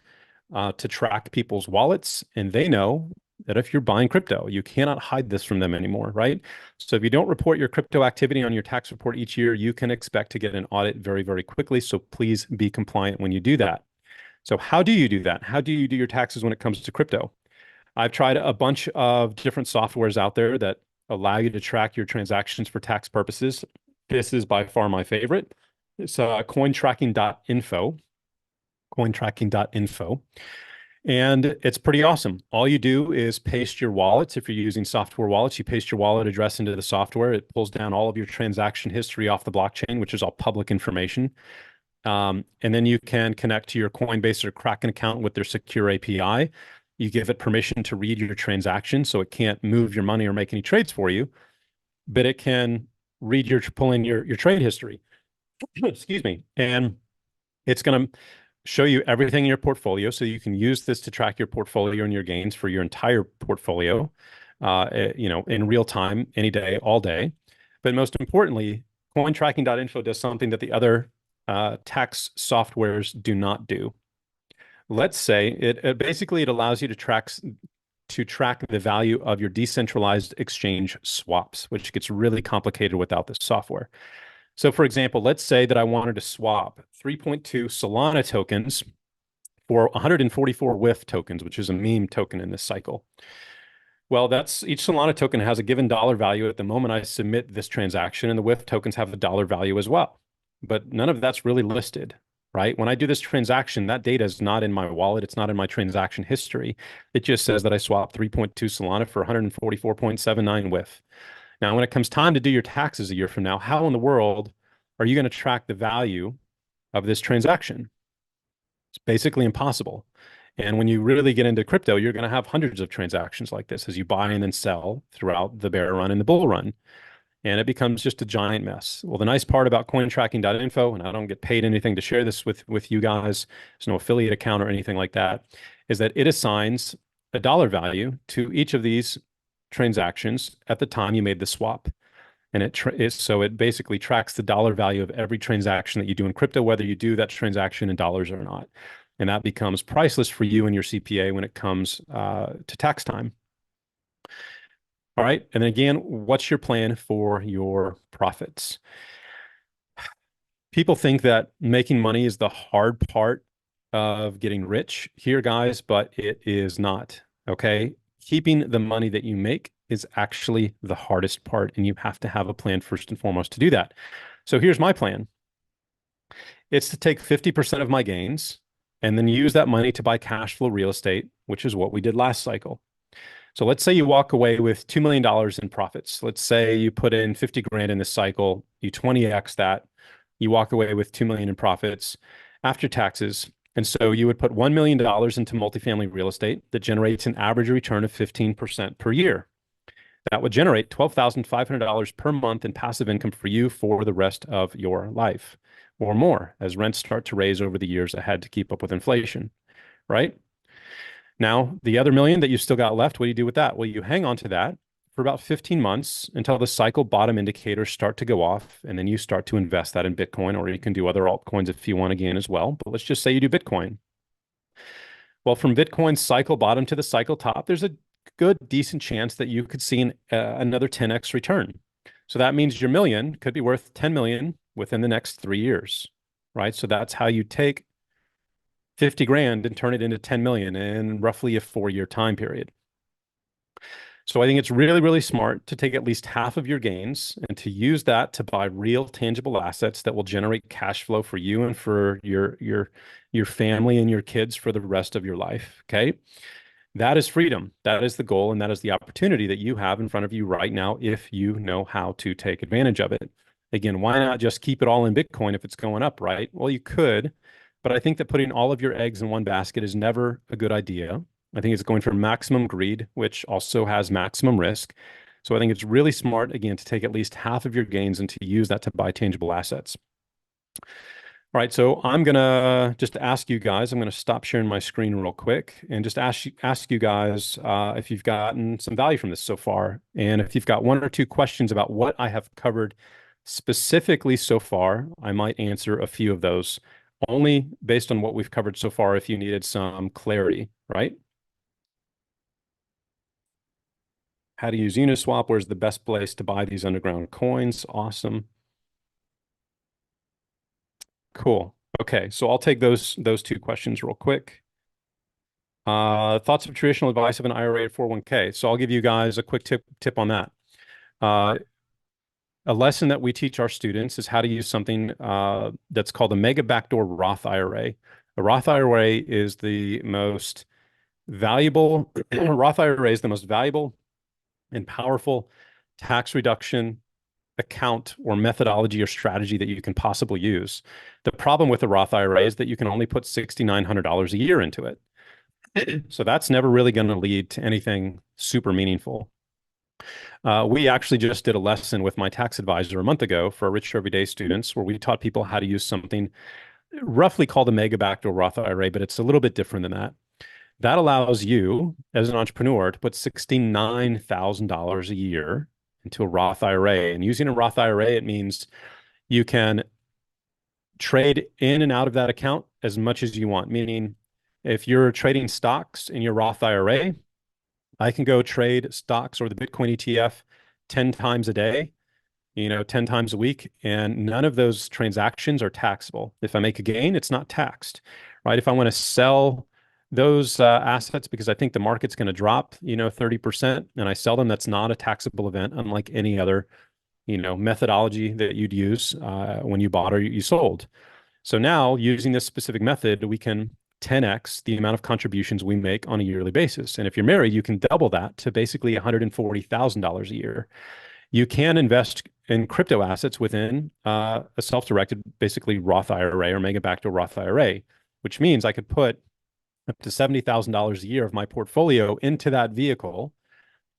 to track people's wallets, and they know that if you're buying crypto, you cannot hide this from them anymore, right? So if you don't report your crypto activity on your tax report each year, you can expect to get an audit very, very quickly. So please be compliant when you do that. So how do you do that? How do you do your taxes when it comes to crypto? I've tried a bunch of different softwares out there that allow you to track your transactions for tax purposes. This is by far my favorite. It's cointracking.info, cointracking.info. And it's pretty awesome. All you do is paste your wallets. If you're using software wallets, you paste your wallet address into the software. It pulls down all of your transaction history off the blockchain, which is all public information. And then you can connect to your Coinbase or Kraken account with their secure API. You give it permission to read your transaction, so it can't move your money or make any trades for you, but it can pull in your trade history. Excuse me. And it's going to show you everything in your portfolio, so you can use this to track your portfolio and your gains for your entire portfolio, in real time, any day, all day. But most importantly, cointracking.info does something that the other tax softwares do not do. Let's say it basically it allows you to track the value of your decentralized exchange swaps, which gets really complicated without this software. So for example, let's say that I wanted to swap 3.2 Solana tokens for 144 WIF tokens, which is a meme token in this cycle. Well, each Solana token has a given dollar value at the moment I submit this transaction, and the WIF tokens have a dollar value as well. But none of that's really listed, right? When I do this transaction, that data is not in my wallet. It's not in my transaction history. It just says that I swapped 3.2 Solana for 144.79 WIF. Now, when it comes time to do your taxes a year from now, how in the world are you going to track the value of this transaction? It's basically impossible. And when you really get into crypto, you're going to have hundreds of transactions like this as you buy and then sell throughout the bear run and the bull run. And it becomes just a giant mess. Well, the nice part about cointracking.info, and I don't get paid anything to share this with you guys, there's no affiliate account or anything like that, is that it assigns a dollar value to each of these transactions at the time you made the swap. And so it basically tracks the dollar value of every transaction that you do in crypto, whether you do that transaction in dollars or not. And that becomes priceless for you and your CPA when it comes to tax time. All right. And then again, what's your plan for your profits? People think that making money is the hard part of getting rich here, guys, but it is not. Okay. Keeping the money that you make is actually the hardest part, and you have to have a plan first and foremost to do that. So here's my plan. It's to take 50% of my gains and then use that money to buy cash flow real estate, which is what we did last cycle. So let's say you walk away with $2 million in profits. Let's say you put in 50 grand in this cycle, you 20x that, you walk away with 2 million in profits after taxes. And so you would put $1 million into multifamily real estate that generates an average return of 15% per year. That would generate $12,500 per month in passive income for you for the rest of your life or more as rents start to raise over the years ahead to keep up with inflation, right? Now, the other million that you still got left, what do you do with that? Well, you hang on to that for about 15 months until the cycle bottom indicators start to go off, and then you start to invest that in Bitcoin, or you can do other altcoins if you want again as well. But let's just say you do Bitcoin. Well, from Bitcoin's cycle bottom to the cycle top, there's a good, decent chance that you could see another 10x return. So that means your million could be worth 10 million within the next 3 years, right? So that's how you take 50 grand and turn it into 10 million in roughly a 4-year time period. So I think it's really, really smart to take at least half of your gains and to use that to buy real tangible assets that will generate cash flow for you and for your family and your kids for the rest of your life. Okay. That is freedom. That is the goal, and that is the opportunity that you have in front of you right now if you know how to take advantage of it. Again, why not just keep it all in Bitcoin if it's going up, right? Well, you could, but I think that putting all of your eggs in one basket is never a good idea. I think it's going for maximum greed, which also has maximum risk. So I think it's really smart, again, to take at least half of your gains and to use that to buy tangible assets. All right, so I'm gonna just ask you guys, I'm gonna stop sharing my screen real quick and just ask you guys if you've gotten some value from this so far. And if you've got one or two questions about what I have covered specifically so far, I might answer a few of those only based on what we've covered so far if you needed some clarity, right? How to use Uniswap, where's the best place to buy these underground coins? Awesome. Cool. Okay, so I'll take those two questions real quick. Thoughts of traditional advice of an IRA at 401k. So I'll give you guys a quick tip on that. A lesson that we teach our students is how to use something that's called a mega backdoor Roth IRA. A Roth IRA is the most valuable Roth IRA is the most valuable and powerful tax reduction account or methodology or strategy that you can possibly use. The problem with a Roth IRA is that you can only put $6,900 a year into it. So that's never really going to lead to anything super meaningful. We actually just did a lesson with my tax advisor a month ago for Rich Everyday students where we taught people how to use something roughly called a mega backdoor Roth IRA, but it's a little bit different than that. That allows you as an entrepreneur to put $69,000 a year into a Roth IRA. And using a Roth IRA, it means you can trade in and out of that account as much as you want. Meaning, if you're trading stocks in your Roth IRA, I can go trade stocks or the Bitcoin ETF 10 times a day, 10 times a week, and none of those transactions are taxable. If I make a gain, it's not taxed, right? If I want to sell those assets because I think the market's going to drop, 30%, and I sell them, that's not a taxable event, unlike any other, methodology that you'd use when you bought or you sold. So now, using this specific method, we can 10x the amount of contributions we make on a yearly basis. And if you're married, you can double that to basically $140,000 a year. You can invest in crypto assets within a self-directed, basically Roth IRA or mega backdoor Roth IRA, which means I could put up to $70,000 a year of my portfolio into that vehicle,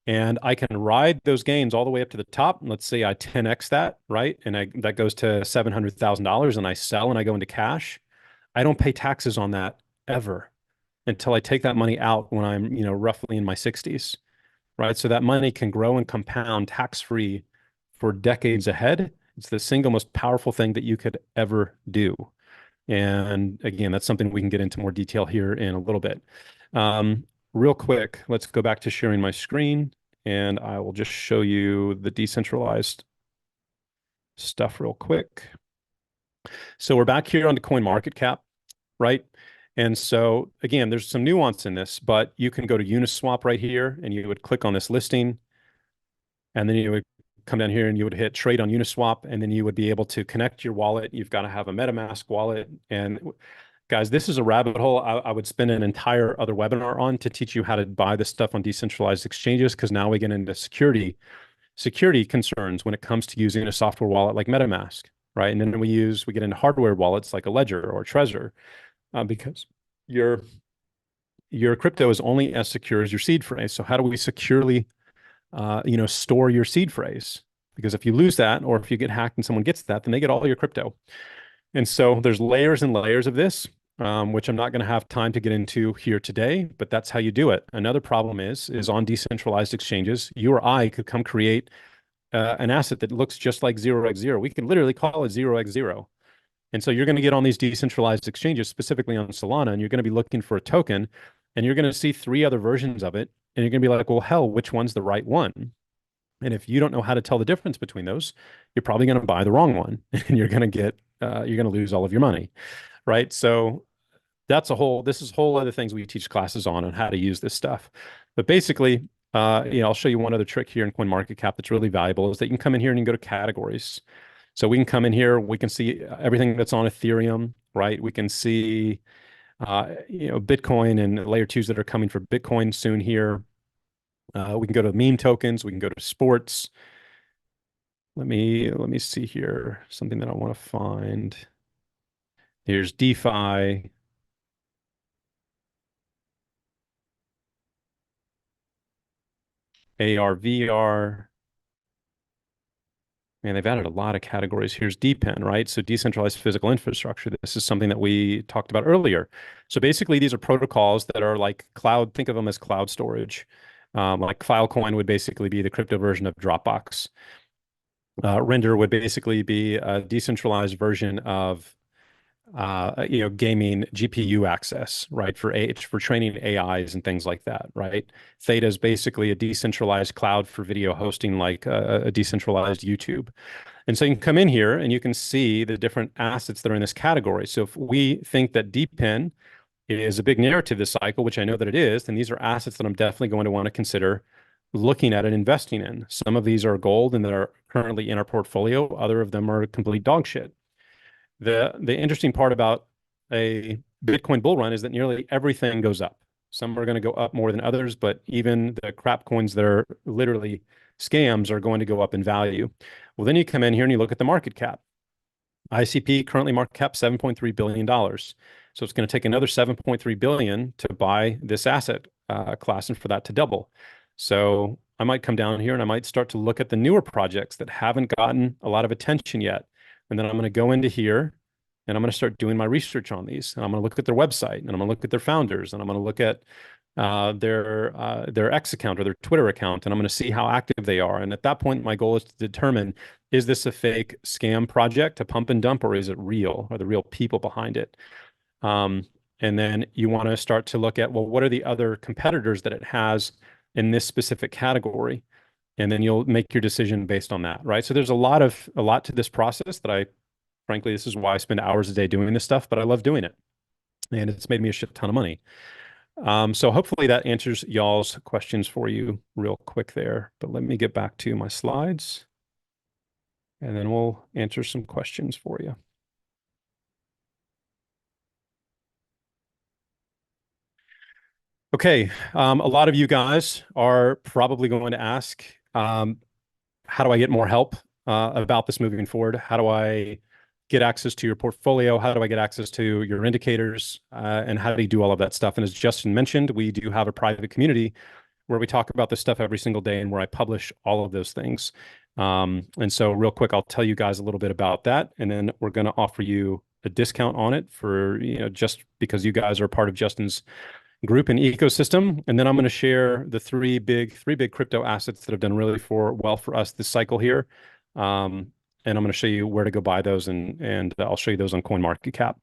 and I can ride those gains all the way up to the top. Let's say I 10x that, right? And that goes to $700,000 and I sell and I go into cash. I don't pay taxes on that ever until I take that money out when I'm, roughly in my 60s, right? So that money can grow and compound tax-free for decades ahead. It's the single most powerful thing that you could ever do. And again, that's something we can get into more detail here in a little bit. Real quick, let's go back to sharing my screen and I will just show you the decentralized stuff real quick. So we're back here on the CoinMarketCap, right? And so again, there's some nuance in this, but you can go to Uniswap right here and you would click on this listing. And then you would come down here and you would hit trade on Uniswap, and then you would be able to connect your wallet. You've got to have a MetaMask wallet. And guys, this is a rabbit hole I would spend an entire other webinar on to teach you how to buy this stuff on decentralized exchanges, because now we get into security concerns when it comes to using a software wallet like MetaMask, right? And then we get into hardware wallets like a Ledger or Trezor, because your crypto is only as secure as your seed phrase. So how do we securely store your seed phrase? Because if you lose that, or if you get hacked and someone gets that, then they get all your crypto. And so there's layers and layers of this, which I'm not going to have time to get into here today, but that's how you do it. Another problem is on decentralized exchanges, you or I could come create an asset that looks just like 0x0. We can literally call it 0x0. And so you're going to get on these decentralized exchanges, specifically on Solana, and you're going to be looking for a token, and you're going to see three other versions of it. And you're going to be like, well, hell, which one's the right one? And if you don't know how to tell the difference between those, you're probably going to buy the wrong one, and you're going to lose all of your money, right? So this is whole other things we teach classes on how to use this stuff. But basically, I'll show you one other trick here in CoinMarketCap that's really valuable, is that you can come in here and you can go to categories. So we can come in here, we can see everything that's on Ethereum, right? We can see, Bitcoin and layer twos that are coming for Bitcoin soon here. We can go to meme tokens. We can go to sports. Let me see here. Something that I want to find. Here's DeFi. AR, VR. Man, they've added a lot of categories. Here's DePIN, right? So decentralized physical infrastructure. This is something that we talked about earlier. So basically, these are protocols that are like cloud. Think of them as cloud storage. Like Filecoin would basically be the crypto version of Dropbox. Render would basically be a decentralized version of gaming GPU access, right? For training AIs and things like that, right? Theta is basically a decentralized cloud for video hosting, like a decentralized YouTube. And so you can come in here and you can see the different assets that are in this category. So if we think that DePIN is a big narrative this cycle, which I know that it is, then these are assets that I'm definitely going to want to consider looking at and investing in. Some of these are gold and that are currently in our portfolio. Other of them are complete dog shit. The interesting part about a Bitcoin bull run is that nearly everything goes up. Some are going to go up more than others, but even the crap coins that are literally scams are going to go up in value. Well, then you come in here and you look at the market cap. ICP currently market cap $7.3 billion. So it's going to take another 7.3 billion to buy this asset class and for that to double. So I might come down here and I might start to look at the newer projects that haven't gotten a lot of attention yet. And then I'm going to go into here and I'm going to start doing my research on these. And I'm going to look at their website and I'm going to look at their founders and I'm going to look at their X account or their Twitter account, and I'm going to see how active they are. And at that point, my goal is to determine, is this a fake scam project, a pump and dump, or is it real? Are the real people behind it? And then you want to start to look at, well, what are the other competitors that it has in this specific category? And then you'll make your decision based on that, right? So there's a lot to this process that frankly, this is why I spend hours a day doing this stuff, but I love doing it. And it's made me a shit ton of money. So hopefully that answers y'all's questions for you real quick there. But let me get back to my slides and then we'll answer some questions for you. Okay, a lot of you guys are probably going to ask, how do I get more help about this moving forward? How do I get access to your portfolio? How do I get access to your indicators? And how do you do all of that stuff? And as Justin mentioned, we do have a private community where we talk about this stuff every single day and where I publish all of those things. And so real quick, I'll tell you guys a little bit about that. And then we're going to offer you a discount on it for, just because you guys are part of Justin's group and ecosystem. And then I'm going to share the three big crypto assets that have done really well for us this cycle here. And I'm going to show you where to go buy those, and I'll show you those on CoinMarketCap.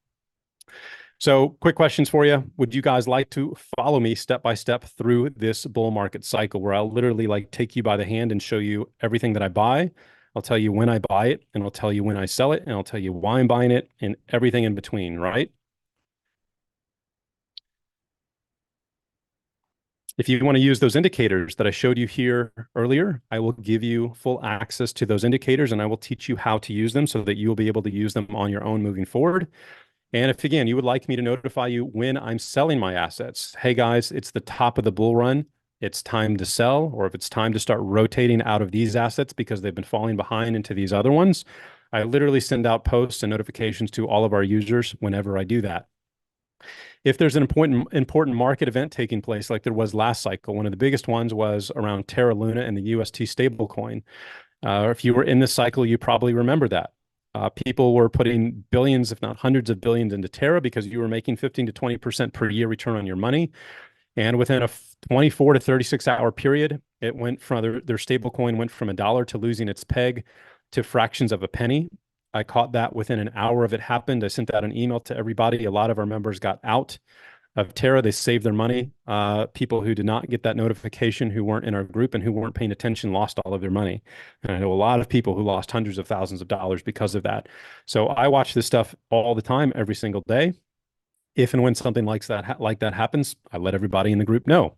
So quick questions for you. Would you guys like to follow me step by step through this bull market cycle where I'll literally take you by the hand and show you everything that I buy? I'll tell you when I buy it, and I'll tell you when I sell it, and I'll tell you why I'm buying it, and everything in between, right? If you want to use those indicators that I showed you here earlier, I will give you full access to those indicators and I will teach you how to use them so that you will be able to use them on your own moving forward. And if, again, you would like me to notify you when I'm selling my assets, hey guys, it's the top of the bull run. It's time to sell, or if it's time to start rotating out of these assets because they've been falling behind into these other ones, I literally send out posts and notifications to all of our users whenever I do that. If there's an important market event taking place, like there was last cycle, one of the biggest ones was around Terra Luna and the UST stablecoin. If you were in this cycle, you probably remember that. People were putting billions, if not hundreds of billions, into Terra because you were making 15 to 20% per year return on your money. And within a 24 to 36-hour period, it went from their stable coin went from $1 to losing its peg to fractions of a penny. I caught that within an hour of it happened. I sent out an email to everybody. A lot of our members got out of Terra. They saved their money. People who did not get that notification, who weren't in our group and who weren't paying attention, lost all of their money. And I know a lot of people who lost hundreds of thousands of dollars because of that. So I watch this stuff all the time, every single day. If and when something like that happens, I let everybody in the group know.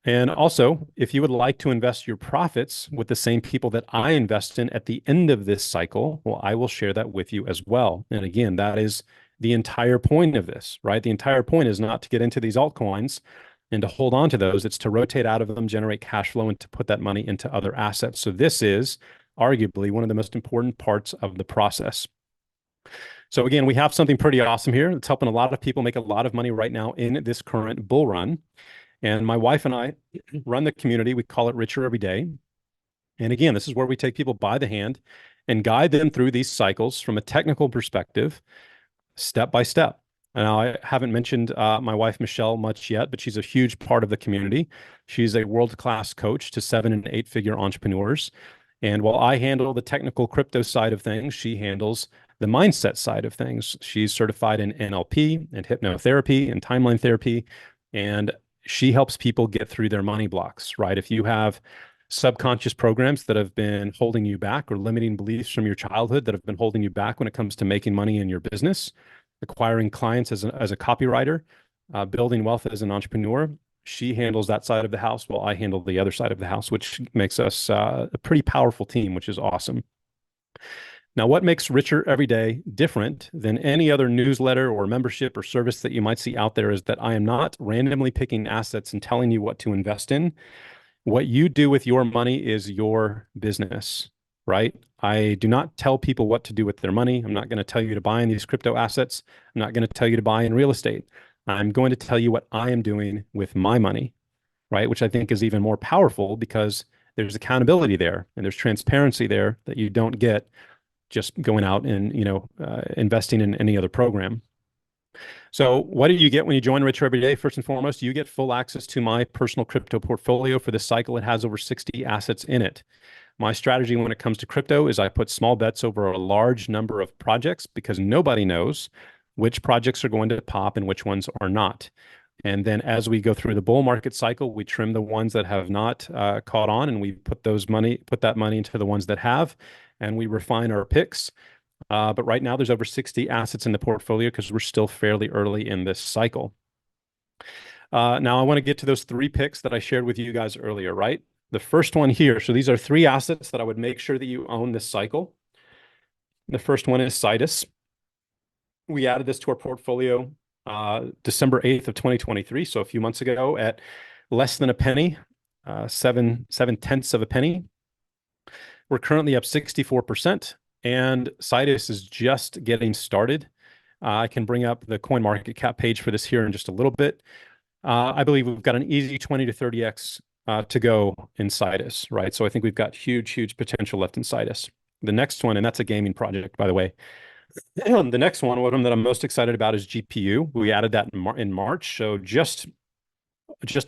And also, if you would like to invest your profits with the same people that I invest in at the end of this cycle, well, I will share that with you as well. And again, that is the entire point of this, right? The entire point is not to get into these altcoins and to hold on to those. It's to rotate out of them, generate cash flow, and to put that money into other assets. So this is arguably one of the most important parts of the process. So again, we have something pretty awesome here. It's helping a lot of people make a lot of money right now in this current bull run. And my wife and I run the community. We call it Richer Every Day. And again, this is where we take people by the hand and guide them through these cycles from a technical perspective, step by step. Now, I haven't mentioned my wife, Michelle, much yet, but she's a huge part of the community. She's a world-class coach to 7- and 8-figure entrepreneurs. And while I handle the technical crypto side of things, she handles the mindset side of things. She's certified in NLP and hypnotherapy and timeline therapy. And she helps people get through their money blocks, right? If you have subconscious programs that have been holding you back or limiting beliefs from your childhood that have been holding you back when it comes to making money in your business, acquiring clients as a copywriter, building wealth as an entrepreneur, she handles that side of the house while I handle the other side of the house, which makes us a pretty powerful team, which is awesome. Now, what makes Richer Every Day different than any other newsletter or membership or service that you might see out there is that I am not randomly picking assets and telling you what to invest in. What you do with your money is your business, right? I do not tell people what to do with their money. I'm not going to tell you to buy in these crypto assets. I'm not going to tell you to buy in real estate. I'm going to tell you what I am doing with my money, right? Which I think is even more powerful because there's accountability there and there's transparency there that you don't get just going out and investing in any other program. So what do you get when you join Richer Every Day? First and foremost, you get full access to my personal crypto portfolio for this cycle. It has over 60 assets in it. My strategy when it comes to crypto is I put small bets over a large number of projects because nobody knows which projects are going to pop and which ones are not. And then as we go through the bull market cycle, we trim the ones that have not caught on, and we put that money into the ones that have, and we refine our picks. But right now, there's over 60 assets in the portfolio because we're still fairly early in this cycle. Now, I want to get to those 3 picks that I shared with you guys earlier, right? The first one here. So these are 3 assets that I would make sure that you own this cycle. The first one is Citus. We added this to our portfolio December 8th of 2023, so a few months ago at less than a penny, 7/10 of a penny. We're currently up 64%, and Citus is just getting started. I can bring up the coin market cap page for this here in just a little bit. I believe we've got an easy 20 to 30x to go in Citus, right? So I think we've got huge potential left in Citus. The next one, and that's a gaming project, by the way. The next one that I'm most excited about is GPU. We added that in March, so just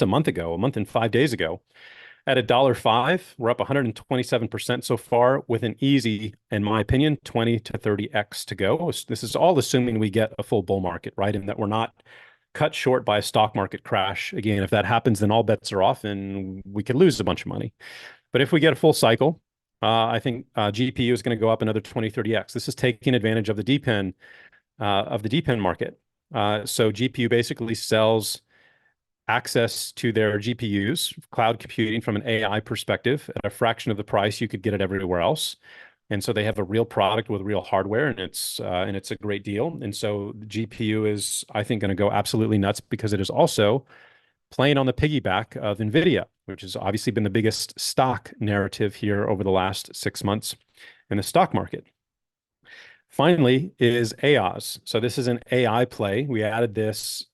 a month and 5 days ago. At $1.05, we're up 127% so far with an easy, in my opinion, 20 to 30x to go. This is all assuming we get a full bull market, right? And that we're not cut short by a stock market crash. Again, if that happens, then all bets are off and we could lose a bunch of money. But if we get a full cycle, I think GPU is going to go up another 20, 30x. This is taking advantage of the DePIN market. So GPU basically sells access to their GPUs, cloud computing from an AI perspective at a fraction of the price you could get it everywhere else. And so they have a real product with real hardware, and it's a great deal. And so the GPU is, I think, going to go absolutely nuts because it is also playing on the piggyback of NVIDIA, which has obviously been the biggest stock narrative here over the last 6 months in the stock market. Finally is AOS. So this is an AI play. We added this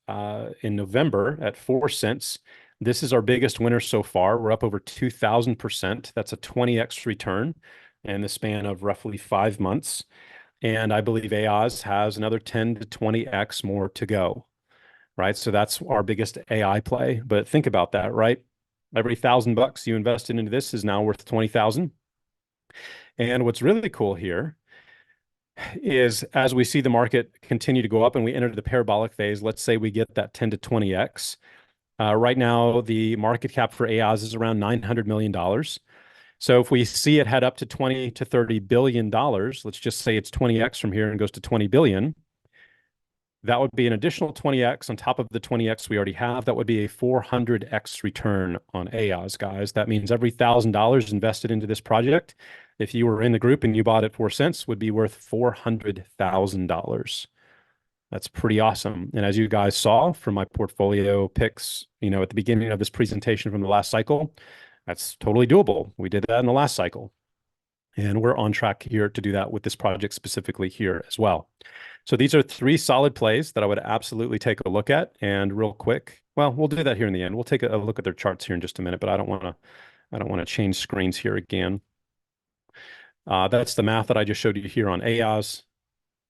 in November at 4 cents. This is our biggest winner so far. We're up over 2,000%. That's a 20x return in the span of roughly 5 months. And I believe AOS has another 10 to 20x more to go, right? So that's our biggest AI play. But think about that, right? Every $1,000 you invested into this is now worth 20,000. And what's really cool here is as we see the market continue to go up and we enter the parabolic phase, let's say we get that 10 to 20x. Right now, the market cap for AOS is around $900 million. So if we see it head up to 20 to $30 billion, let's just say it's 20x from here and goes to 20 billion, that would be an additional 20x on top of the 20x we already have. That would be a 400x return on AOS, guys. That means every $1,000 invested into this project, if you were in the group and you bought at 4 cents, would be worth $400,000. That's pretty awesome. And as you guys saw from my portfolio picks, at the beginning of this presentation from the last cycle, that's totally doable. We did that in the last cycle. And we're on track here to do that with this project specifically here as well. So these are 3 solid plays that I would absolutely take a look at. And real quick, well, we'll do that here in the end. We'll take a look at their charts here in just a minute, but I don't want to change screens here again. That's the math that I just showed you here on AOS.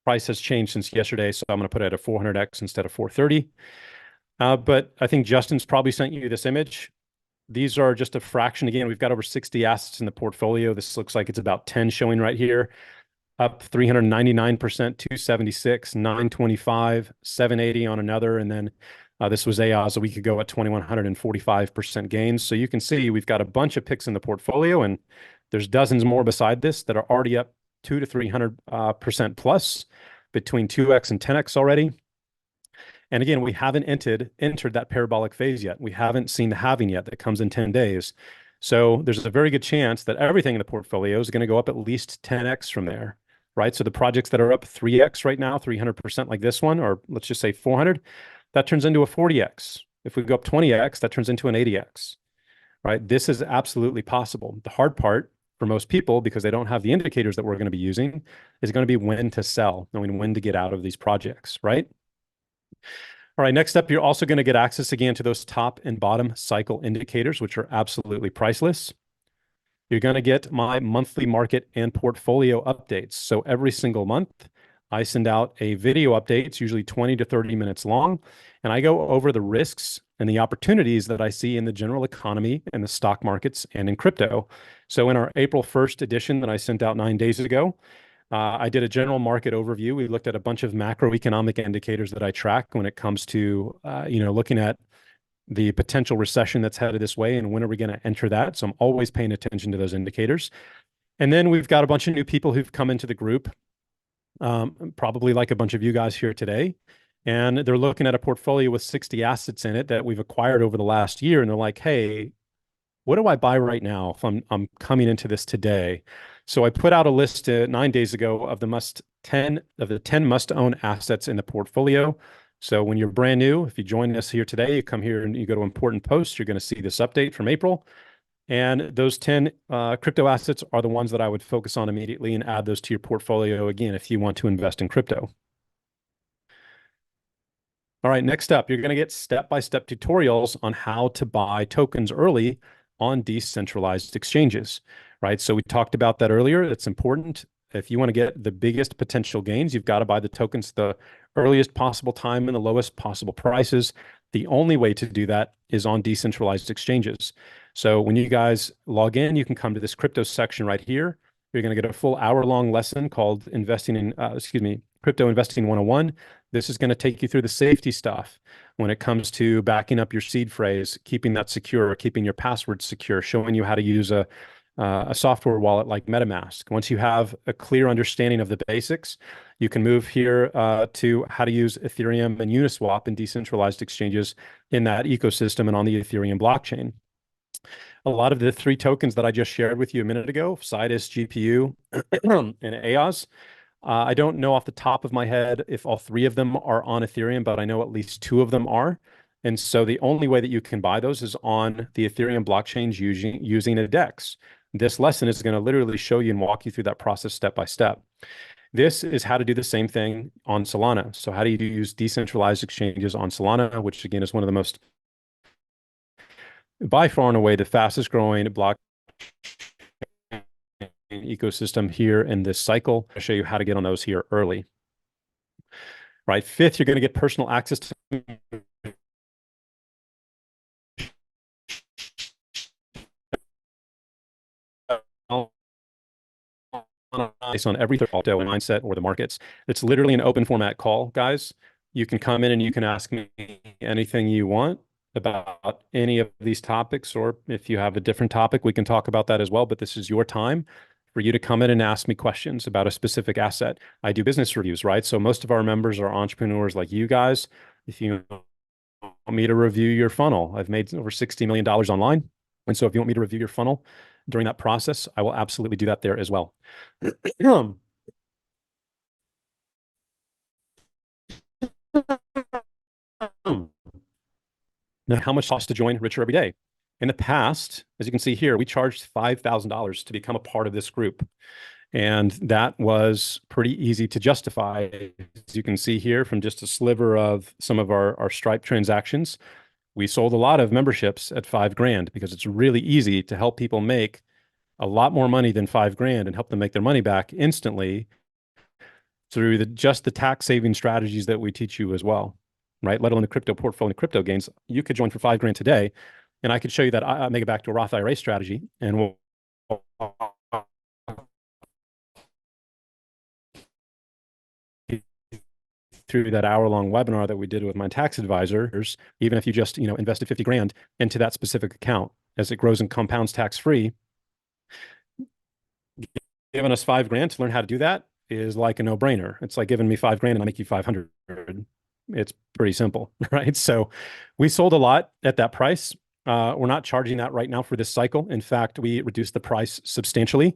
Price has changed since yesterday, so I'm going to put it at a 400x instead of 430. But I think Justin's probably sent you this image. These are just a fraction. Again, we've got over 60 assets in the portfolio. This looks like it's about 10 showing right here. Up 399%, 276, 925, 780 on another. And then this was AOS a week ago at 2,145% gains. So you can see we've got a bunch of picks in the portfolio, and there's dozens more beside this that are already up 200 to 300% plus, between 2x and 10x already. And again, we haven't entered that parabolic phase yet. We haven't seen the halving yet that comes in 10 days. So there's a very good chance that everything in the portfolio is going to go up at least 10x from there, right? So the projects that are up 3x right now, 300% like this one, or let's just say 400, that turns into a 40x. If we go up 20x, that turns into an 80x, right? This is absolutely possible. The hard part for most people, because they don't have the indicators that we're going to be using, is going to be when to sell, knowing when to get out of these projects, right? All right, next up, you're also going to get access again to those top and bottom cycle indicators, which are absolutely priceless. You're going to get my monthly market and portfolio updates. So every single month, I send out a video update. It's usually 20 to 30 minutes long. And I go over the risks and the opportunities that I see in the general economy and the stock markets and in crypto. So in our April 1st edition that I sent out 9 days ago, I did a general market overview. We looked at a bunch of macroeconomic indicators that I track when it comes to, looking at the potential recession that's headed this way and when are we going to enter that. So I'm always paying attention to those indicators. And then we've got a bunch of new people who've come into the group, probably like a bunch of you guys here today. And they're looking at a portfolio with 60 assets in it that we've acquired over the last year. And they're like, hey, what do I buy right now if I'm coming into this today? So I put out a list 9 days ago of the 10 must-own assets in the portfolio. So when you're brand new, if you join us here today, you come here and you go to important posts, you're going to see this update from April. And those 10 crypto assets are the ones that I would focus on immediately and add those to your portfolio again if you want to invest in crypto. All right, next up, you're going to get step-by-step tutorials on how to buy tokens early on decentralized exchanges, right? So we talked about that earlier. It's important. If you want to get the biggest potential gains, you've got to buy the tokens the earliest possible time and the lowest possible prices. The only way to do that is on decentralized exchanges. So when you guys log in, you can come to this crypto section right here. You're going to get a full hour-long lesson called Crypto Investing 101. This is going to take you through the safety stuff when it comes to backing up your seed phrase, keeping that secure, keeping your password secure, showing you how to use a a software wallet like MetaMask. Once you have a clear understanding of the basics, you can move here to how to use Ethereum and Uniswap and decentralized exchanges in that ecosystem and on the Ethereum blockchain. A lot of the three tokens that I just shared with you a minute ago, Sidus, GPU, and EOS, I don't know off the top of my head if all three of them are on Ethereum, but I know at least two of them are. And so the only way that you can buy those is on the Ethereum blockchains using a DEX. This lesson is going to literally show you and walk you through that process step by step. This is how to do the same thing on Solana. So how do you use decentralized exchanges on Solana, which again is one of the most, by far and away, the fastest growing blockchain ecosystem here in this cycle. I'll show you how to get on those here early. Right. Fifth, you're going to get personal access to on every crypto mindset or the markets. It's literally an open format call, guys. You can come in and you can ask me anything you want about any of these topics, or if you have a different topic, we can talk about that as well. But this is your time for you to come in and ask me questions about a specific asset. I do business reviews, right? So most of our members are entrepreneurs like you guys. If you want me to review your funnel, I've made over $60 million online. And so if you want me to review your funnel during that process, I will absolutely do that there as well. Now, how much costs to join Richer Every Day? In the past, as you can see here, we charged $5,000 to become a part of this group. And that was pretty easy to justify. As you can see here from just a sliver of some of our Stripe transactions, we sold a lot of memberships at $5,000 because it's really easy to help people make a lot more money than $5,000 and help them make their money back instantly through just the tax saving strategies that we teach you as well, right? Let alone the crypto portfolio and crypto gains. You could join for $5,000 today, and I could show you that I make it back to a Roth IRA strategy, and we'll through that hour-long webinar that we did with my tax advisors, even if you just invested $50,000 into that specific account, as it grows and compounds tax-free, giving us $5,000 to learn how to do that is like a no-brainer. It's like giving me $5,000 and I make you 500. It's pretty simple, right? So we sold a lot at that price. We're not charging that right now for this cycle. In fact, we reduced the price substantially.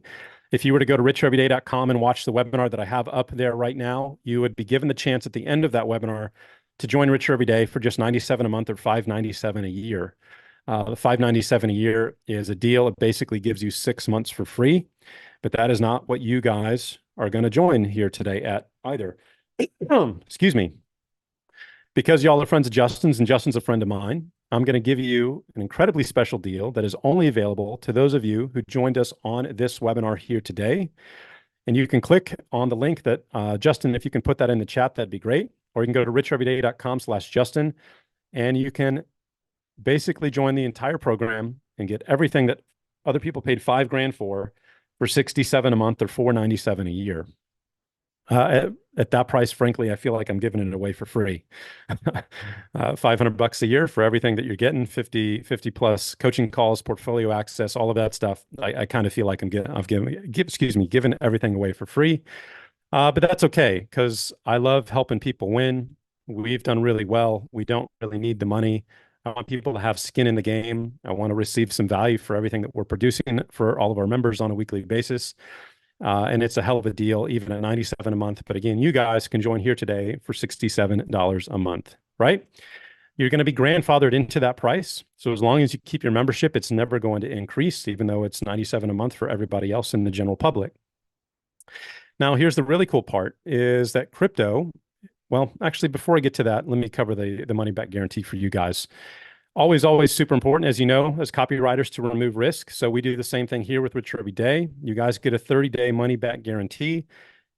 If you were to go to richereveryday.com and watch the webinar that I have up there right now, you would be given the chance at the end of that webinar to join Richer Every Day for just $97 a month or $597 a year. The $597 a year is a deal. It basically gives you 6 months for free, but that is not what you guys are going to join here today at either. Excuse me. Because y'all are friends of Justin's and Justin's a friend of mine, I'm going to give you an incredibly special deal that is only available to those of you who joined us on this webinar here today. And you can click on the link that, Justin, if you can put that in the chat, that'd be great. Or you can go to richereveryday.com/Justin, and you can basically join the entire program and get everything that other people paid $5,000 for $67 a month or $497 a year. At that price, frankly, I feel like I'm giving it away for free. $500 a year for everything that you're getting, 50 plus coaching calls, portfolio access, all of that stuff. I kind of feel like I've given everything away for free. But that's okay, because I love helping people win. We've done really well. We don't really need the money. I want people to have skin in the game. I want to receive some value for everything that we're producing for all of our members on a weekly basis. And it's a hell of a deal, even at $97 a month. But again, you guys can join here today for $67 a month, right? You're going to be grandfathered into that price. So as long as you keep your membership, it's never going to increase, even though it's $97 a month for everybody else in the general public. Now, here's the really cool part is that crypto, well, actually, before I get to that, let me cover the money back guarantee for you guys. Always, always super important, as you know, as copywriters, to remove risk. So we do the same thing here with Richer Every Day. You guys get a 30-day money back guarantee.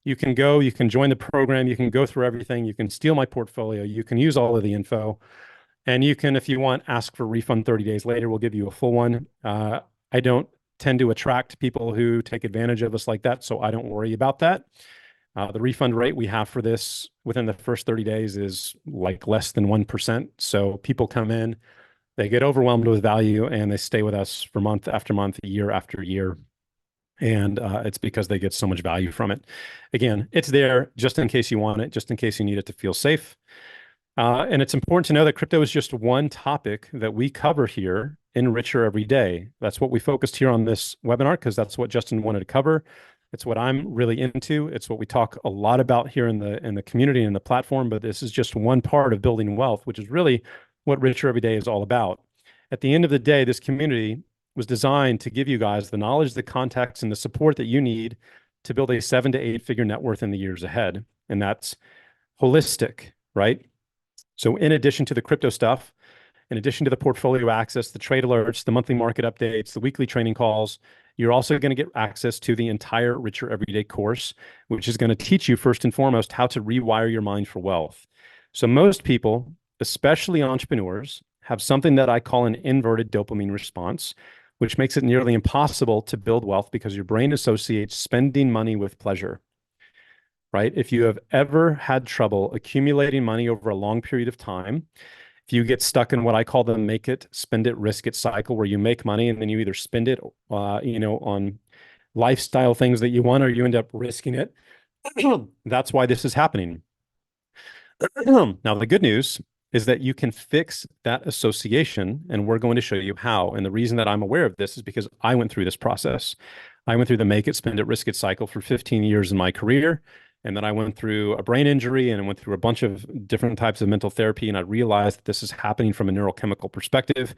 You can join the program, you can go through everything, you can steal my portfolio, you can use all of the info, and you can, if you want, ask for a refund 30 days later. We'll give you a full one. I don't tend to attract people who take advantage of us like that, so I don't worry about that. The refund rate we have for this within the first 30 days is like less than 1%. So people come in, they get overwhelmed with value, and they stay with us for month after month, year after year. And it's because they get so much value from it. Again, it's there just in case you want it, just in case you need it to feel safe. And it's important to know that crypto is just one topic that we cover here in Richer Every Day. That's what we focused here on this webinar because that's what Justin wanted to cover. It's what I'm really into. It's what we talk a lot about here in the community and the platform. But this is just one part of building wealth, which is really what Richer Every Day is all about. At the end of the day, this community was designed to give you guys the knowledge, the context, and the support that you need to build a 7 to 8 figure net worth in the years ahead. And that's holistic, right? So in addition to the crypto stuff, in addition to the portfolio access, the trade alerts, the monthly market updates, the weekly training calls, you're also going to get access to the entire Richer Everyday course, which is going to teach you first and foremost how to rewire your mind for wealth. So most people, especially entrepreneurs, have something that I call an inverted dopamine response, which makes it nearly impossible to build wealth because your brain associates spending money with pleasure, right? If you have ever had trouble accumulating money over a long period of time, if you get stuck in what I call the make it, spend it, risk it cycle, where you make money and then you either spend it, on lifestyle things that you want, or you end up risking it. That's why this is happening. Now, the good news is that you can fix that association, and we're going to show you how. And the reason that I'm aware of this is because I went through this process. I went through the make it, spend it, risk it cycle for 15 years in my career. And then I went through a brain injury and I went through a bunch of different types of mental therapy. And I realized that this is happening from a neurochemical perspective.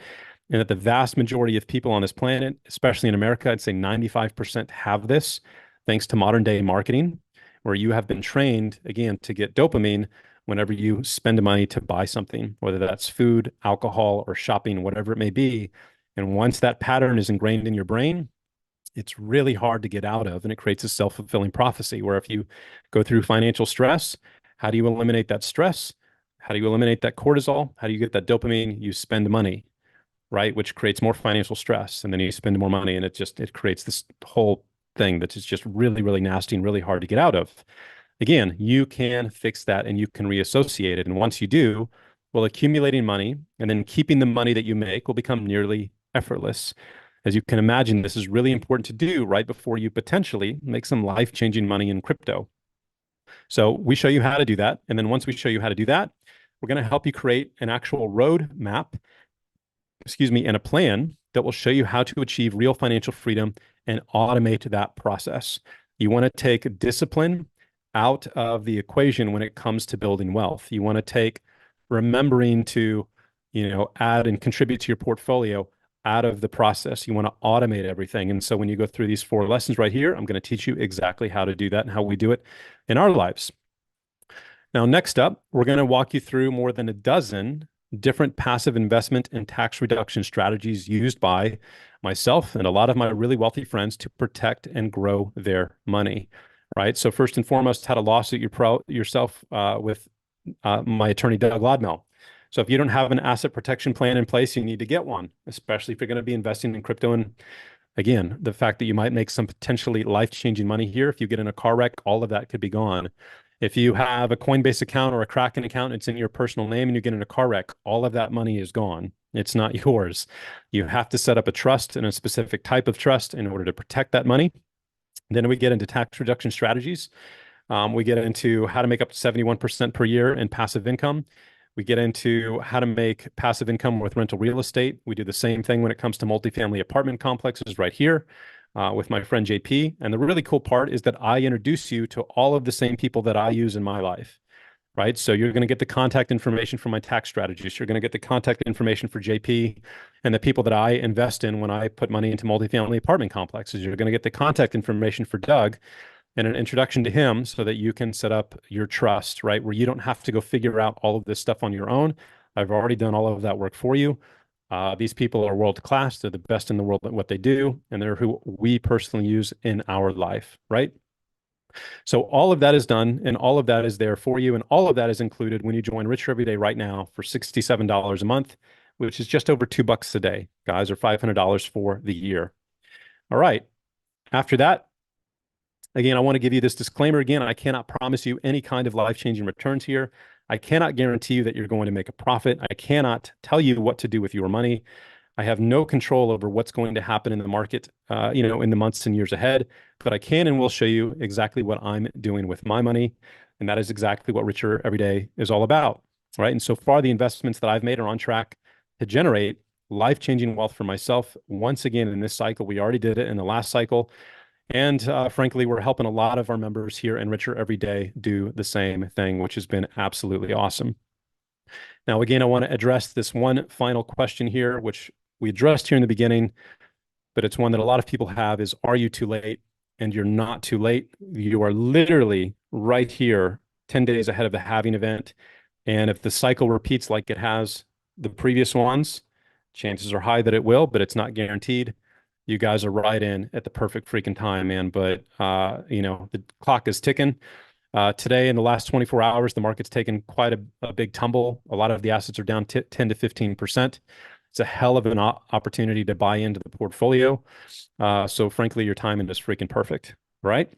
And that the vast majority of people on this planet, especially in America, I'd say 95% have this, thanks to modern day marketing, where you have been trained, again, to get dopamine whenever you spend money to buy something, whether that's food, alcohol, or shopping, whatever it may be. And once that pattern is ingrained in your brain, it's really hard to get out of, and it creates a self-fulfilling prophecy where if you go through financial stress, how do you eliminate that stress? How do you eliminate that cortisol? How do you get that dopamine? You spend money, right? Which creates more financial stress, and then you spend more money, and it creates this whole thing that is just really, really nasty and really hard to get out of. Again, you can fix that and you can reassociate it. And once you do, well, accumulating money and then keeping the money that you make will become nearly effortless. As you can imagine, this is really important to do right before you potentially make some life-changing money in crypto. So we show you how to do that. And then once we show you how to do that, we're going to help you create an actual roadmap, and a plan that will show you how to achieve real financial freedom and automate that process. You want to take discipline out of the equation when it comes to building wealth. You want to take remembering to, add and contribute to your portfolio out of the process. You want to automate everything. And so when you go through these 4 lessons right here, I'm going to teach you exactly how to do that and how we do it in our lives. Now, next up, we're going to walk you through more than a dozen different passive investment and tax reduction strategies used by myself and a lot of my really wealthy friends to protect and grow their money, right? So first and foremost, had a lawsuit yourself with my attorney, Doug Lodmell. So if you don't have an asset protection plan in place, you need to get one, especially if you're going to be investing in crypto. And again, the fact that you might make some potentially life-changing money here, if you get in a car wreck, all of that could be gone. If you have a Coinbase account or a Kraken account, it's in your personal name and you get in a car wreck, all of that money is gone. It's not yours. You have to set up a trust and a specific type of trust in order to protect that money. Then we get into tax reduction strategies. We get into how to make up to 71% per year in passive income. We get into how to make passive income with rental real estate. We do the same thing when it comes to multifamily apartment complexes right here with my friend JP. And the really cool part is that I introduce you to all of the same people that I use in my life, right? So you're going to get the contact information for my tax strategist. You're going to get the contact information for JP and the people that I invest in when I put money into multifamily apartment complexes. You're going to get the contact information for Doug and an introduction to him so that you can set up your trust, right? Where you don't have to go figure out all of this stuff on your own. I've already done all of that work for you. These people are world class. They're the best in the world at what they do, and they're who we personally use in our life, right? So all of that is done, and all of that is there for you, and all of that is included when you join Richer Every Day right now for $67 a month, which is just over $2 a day, guys, or $500 for the year. All right. After that, again, I want to give you this disclaimer again. I cannot promise you any kind of life-changing returns here. I cannot guarantee you that you're going to make a profit. I cannot tell you what to do with your money. I have no control over what's going to happen in the market, in the months and years ahead, but I can and will show you exactly what I'm doing with my money. And that is exactly what Richer Every Day is all about, right? And so far, the investments that I've made are on track to generate life-changing wealth for myself. Once again, in this cycle, we already did it in the last cycle. And frankly, we're helping a lot of our members here in Richer Every Day do the same thing, which has been absolutely awesome. Now, again, I want to address this one final question here, which we addressed here in the beginning, but it's one that a lot of people have is, are you too late? And you're not too late. You are literally right here, 10 days ahead of the halving event. And if the cycle repeats like it has the previous ones, chances are high that it will, but it's not guaranteed. You guys are right in at the perfect freaking time, man. But the clock is ticking. Today, in the last 24 hours, the market's taken quite a big tumble. A lot of the assets are down 10 to 15%. It's a hell of an opportunity to buy into the portfolio. So frankly, your timing is freaking perfect, right?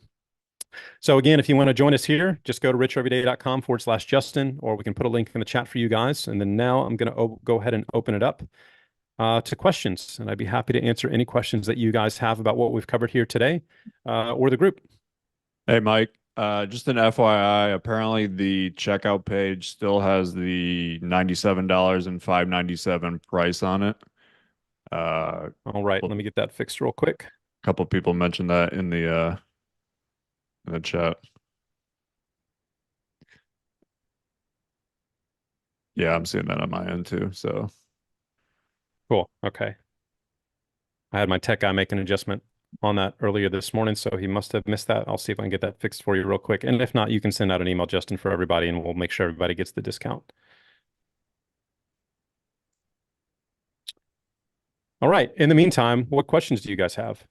So again, if you want to join us here, just go to richeveryday.com/Justin, or we can put a link in the chat for you guys. And then now I'm going to go ahead and open it up to questions. And I'd be happy to answer any questions that you guys have about what we've covered here today or the group. Hey, Mike, just an FYI, apparently the checkout page still has the $97 and $5.97 price on it. All right, Well, let me get that fixed real quick. a couple people mentioned that in the chat. Yeah, I'm seeing that on my end too. So Cool. Okay. I had my tech guy make an adjustment on that earlier this morning, so he must have missed that. I'll see if I can get that fixed for you real quick. And if not, you can send out an email, Justin, for everybody, and we'll make sure everybody gets the discount. All right. In the meantime, what questions do you guys have?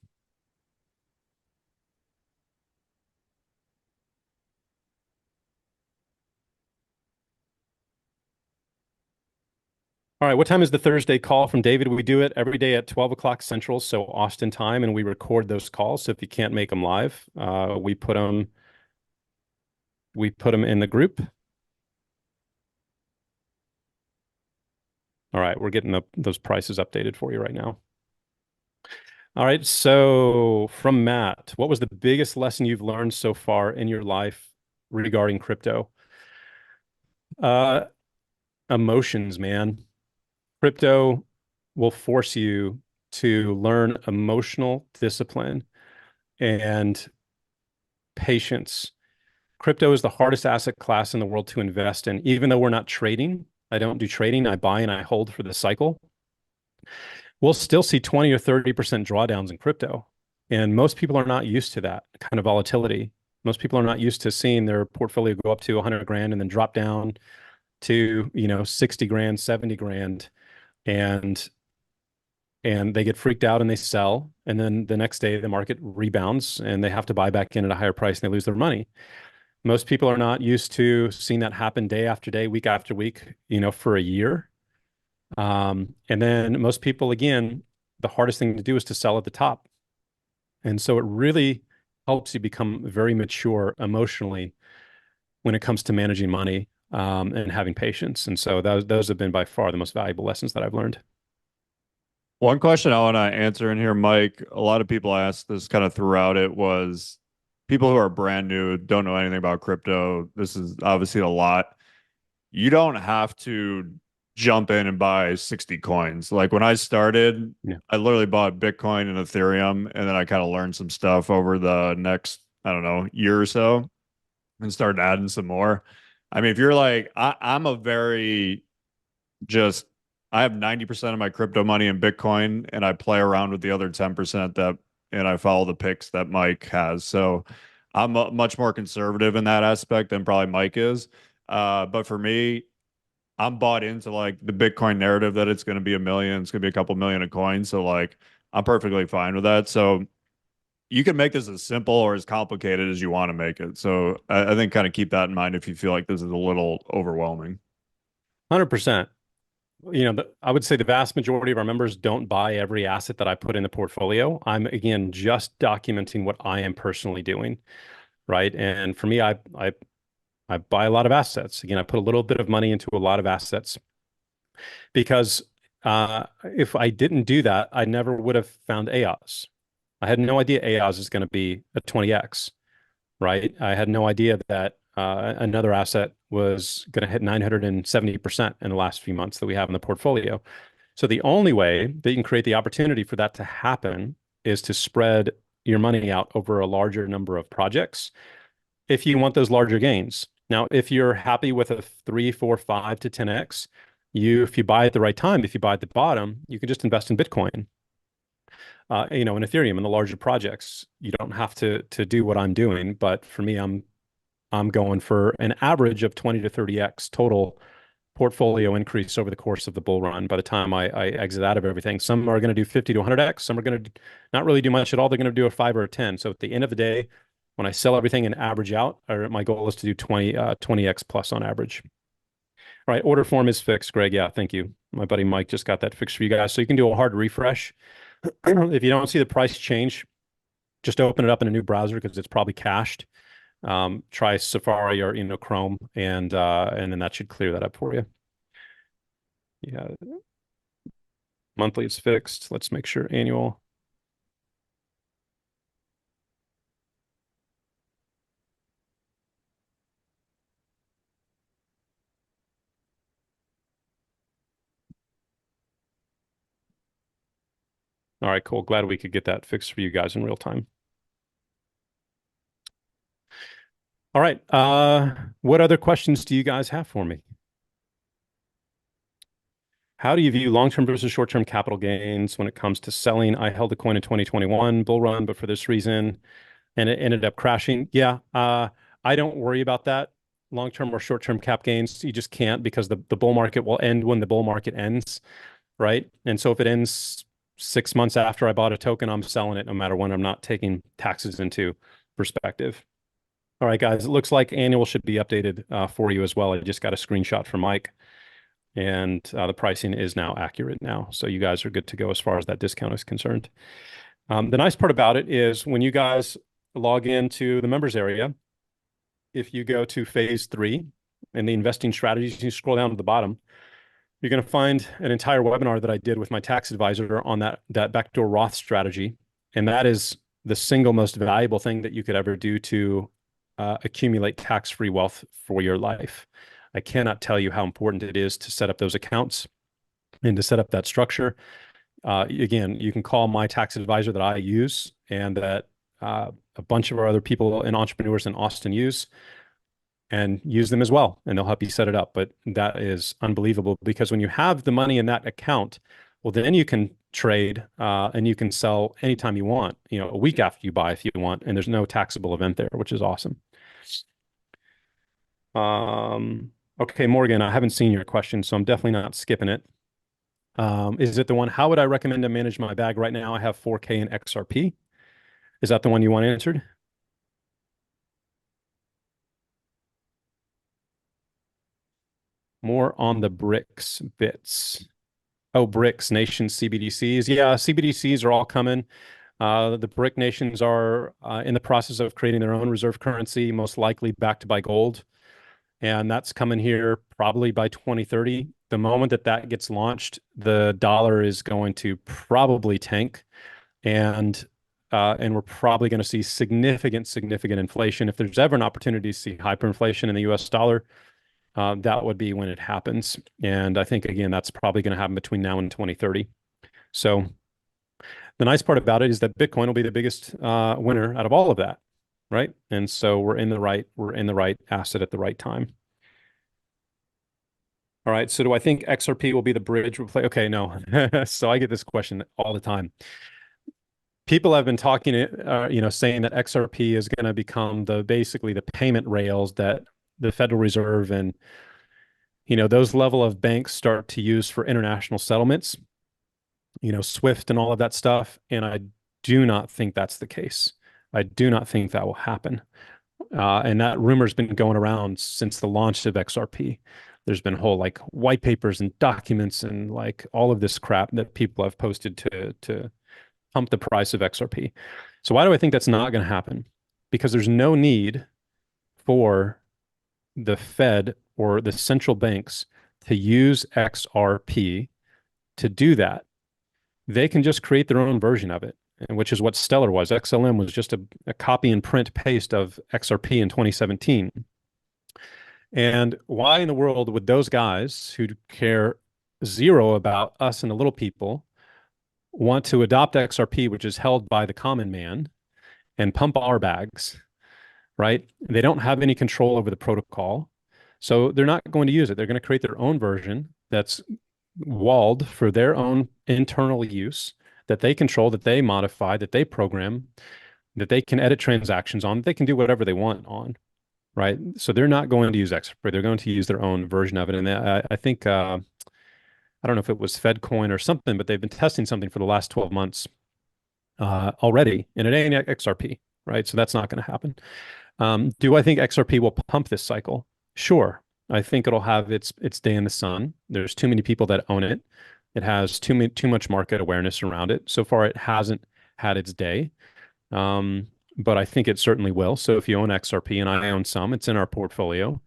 All right. What time is the Thursday call from David? We do it every day at 12 o'clock Central, so Austin time, and we record those calls. So if you can't make them live, we put them in the group. All right. We're getting those prices updated for you right now. All right. So from Matt, what was the biggest lesson you've learned so far in your life regarding crypto? Uh, Emotions, man. Crypto will force you to learn emotional discipline and patience. Crypto is the hardest asset class in the world to invest in. Even though we're not trading, I don't do trading, I buy and I hold for the cycle. We'll still see 20 or 30% drawdowns in crypto. And most people are not used to that kind of volatility. Most people are not used to seeing their portfolio go up to 100 grand and then drop down to, 60 grand, 70 grand. And they get freaked out and they sell. And then the next day the market rebounds and they have to buy back in at a higher price and they lose their money. Most people are not used to seeing that happen day after day, week after week, for a year. And then most people, again, the hardest thing to do is to sell at the top. And so it really helps you become very mature emotionally when it comes to managing money and having patience. And so those have been by far the most valuable lessons that I've learned. one question I want to answer in here, Mike, a lot of people asked this kind of throughout it was people who are brand new, don't know anything about crypto. This is obviously a lot. You don't have to jump in and buy 60 coins. Like when I started, Yeah. I literally bought Bitcoin and Ethereum, and then I kind of learned some stuff over the next, I don't know, year or so and started adding some more. I mean, if you're like, I'm a very just, I have 90% of my crypto money in Bitcoin and I play around with the other 10% and I follow the picks that Mike has. So I'm much more conservative in that aspect than probably Mike is. But for me, I'm bought into like the Bitcoin narrative that it's going to be a million, it's going to be a couple million of coins. So like I'm perfectly fine with that. So you can make this as simple or as complicated as you want to make it. So I think kind of keep that in mind if you feel like this is a little overwhelming. 100%. I would say the vast majority of our members don't buy every asset that I put in the portfolio. I'm, again, just documenting what I am personally doing, right? And for me, I buy a lot of assets. Again, I put a little bit of money into a lot of assets because If I didn't do that, I never would have found AOS. I had no idea AOS is going to be a 20x, right? I had no idea that another asset was going to hit 970% in the last few months that we have in the portfolio. So the only way that you can create the opportunity for that to happen is to spread your money out over a larger number of projects if you want those larger gains. Now, if you're happy with a 3, 4, 5 to 10x, if you buy at the right time, if you buy at the bottom, you can just invest in Bitcoin, in Ethereum and the larger projects. You don't have to do what I'm doing, but for me, I'm going for an average of 20 to 30x total portfolio increase over the course of the bull run by the time I exit out of everything. Some are going to do 50 to 100x. Some are going to not really do much at all. They're going to do a 5 or a 10. So at the end of the day, when I sell everything and average out, my goal is to do 20x plus on average. All right, order form is fixed, Greg. Yeah, thank you. My buddy Mike just got that fixed for you guys. So you can do a hard refresh. If you don't see the price change, just open it up in a new browser because it's probably cached. Try Safari or Chrome, and then that should clear that up for you. Yeah, monthly is fixed. Let's make sure annual. All right, cool. Glad we could get that fixed for you guys in real time. All right. What other questions do you guys have for me? How do you view long-term versus short-term capital gains when it comes to selling? I held a coin in 2021 bull run, but for this reason, and it ended up crashing. Yeah, I don't worry about that. Long-term or short-term cap gains, you just can't because the bull market will end when the bull market ends, right? And so if it ends 6 months after I bought a token, I'm selling it no matter when. I'm not taking taxes into perspective. All right, guys, it looks like annual should be updated for you as well. I just got a screenshot from Mike, and the pricing is now accurate now. So you guys are good to go as far as that discount is concerned. The nice part about it is when you guys log into the members area, if you go to phase 3 in the investing strategies, you scroll down to the bottom, you're going to find an entire webinar that I did with my tax advisor on that backdoor Roth strategy. And that is the single most valuable thing that you could ever do to accumulate tax-free wealth for your life. I cannot tell you how important it is to set up those accounts and to set up that structure. Again, you can call my tax advisor that I use and that a bunch of our other people and entrepreneurs in Austin use, and use them as well, and they'll help you set it up. But that is unbelievable because when you have the money in that account, well, then you can trade and you can sell anytime you want, a week after you buy if you want, and there's no taxable event there, which is awesome. Okay, Morgan, I haven't seen your question, so I'm definitely not skipping it. Is it the one, how would I recommend to manage my bag right now? I have 4K in XRP. Is that the one you want answered? More on the BRICS bits. Oh, BRICS nations, CBDCs. Yeah, CBDCs are all coming. The BRIC nations are in the process of creating their own reserve currency, most likely backed by gold. And that's coming here probably by 2030. The moment that gets launched, the dollar is going to probably tank, and we're probably going to see significant inflation. If there's ever an opportunity to see hyperinflation in the U.S. dollar, that would be when it happens. And I think, again, that's probably going to happen between now and 2030. So the nice part about it is that Bitcoin will be the biggest winner out of all of that, right? And so we're in the right asset at the right time. All right. So do I think XRP will be the bridge replay? Okay, no. So I get this question all the time. People have been talking, saying that XRP is going to become basically the payment rails that the Federal Reserve and those level of banks start to use for international settlements, SWIFT and all of that stuff. And I do not think that's the case. I do not think that will happen. And that rumor's been going around since the launch of XRP. There's been whole white papers and documents and all of this crap that people have posted to pump the price of XRP. So why do I think that's not going to happen? Because there's no need for the Fed or the central banks to use XRP to do that, they can just create their own version of it, and which is what Stellar was. XLM was just a copy and print paste of XRP in 2017. And why in the world would those guys who care zero about us and the little people want to adopt XRP, which is held by the common man, and pump our bags, right? They don't have any control over the protocol. So they're not going to use it. They're going to create their own version that's walled for their own internal use that they control, that they modify, that they program, that they can edit transactions on, that they can do whatever they want on, right? So they're not going to use XRP. They're going to use their own version of it. And I think, I don't know if it was FedCoin or something, but they've been testing something for the last 12 months already, and it ain't XRP, right? So that's not going to happen. Do I think XRP will pump this cycle? Sure. I think it'll have its day in the sun. There's too many people that own it. It has too much market awareness around it. So far, it hasn't had its day, but I think it certainly will. So if you own XRP, and I own some, it's in our portfolio.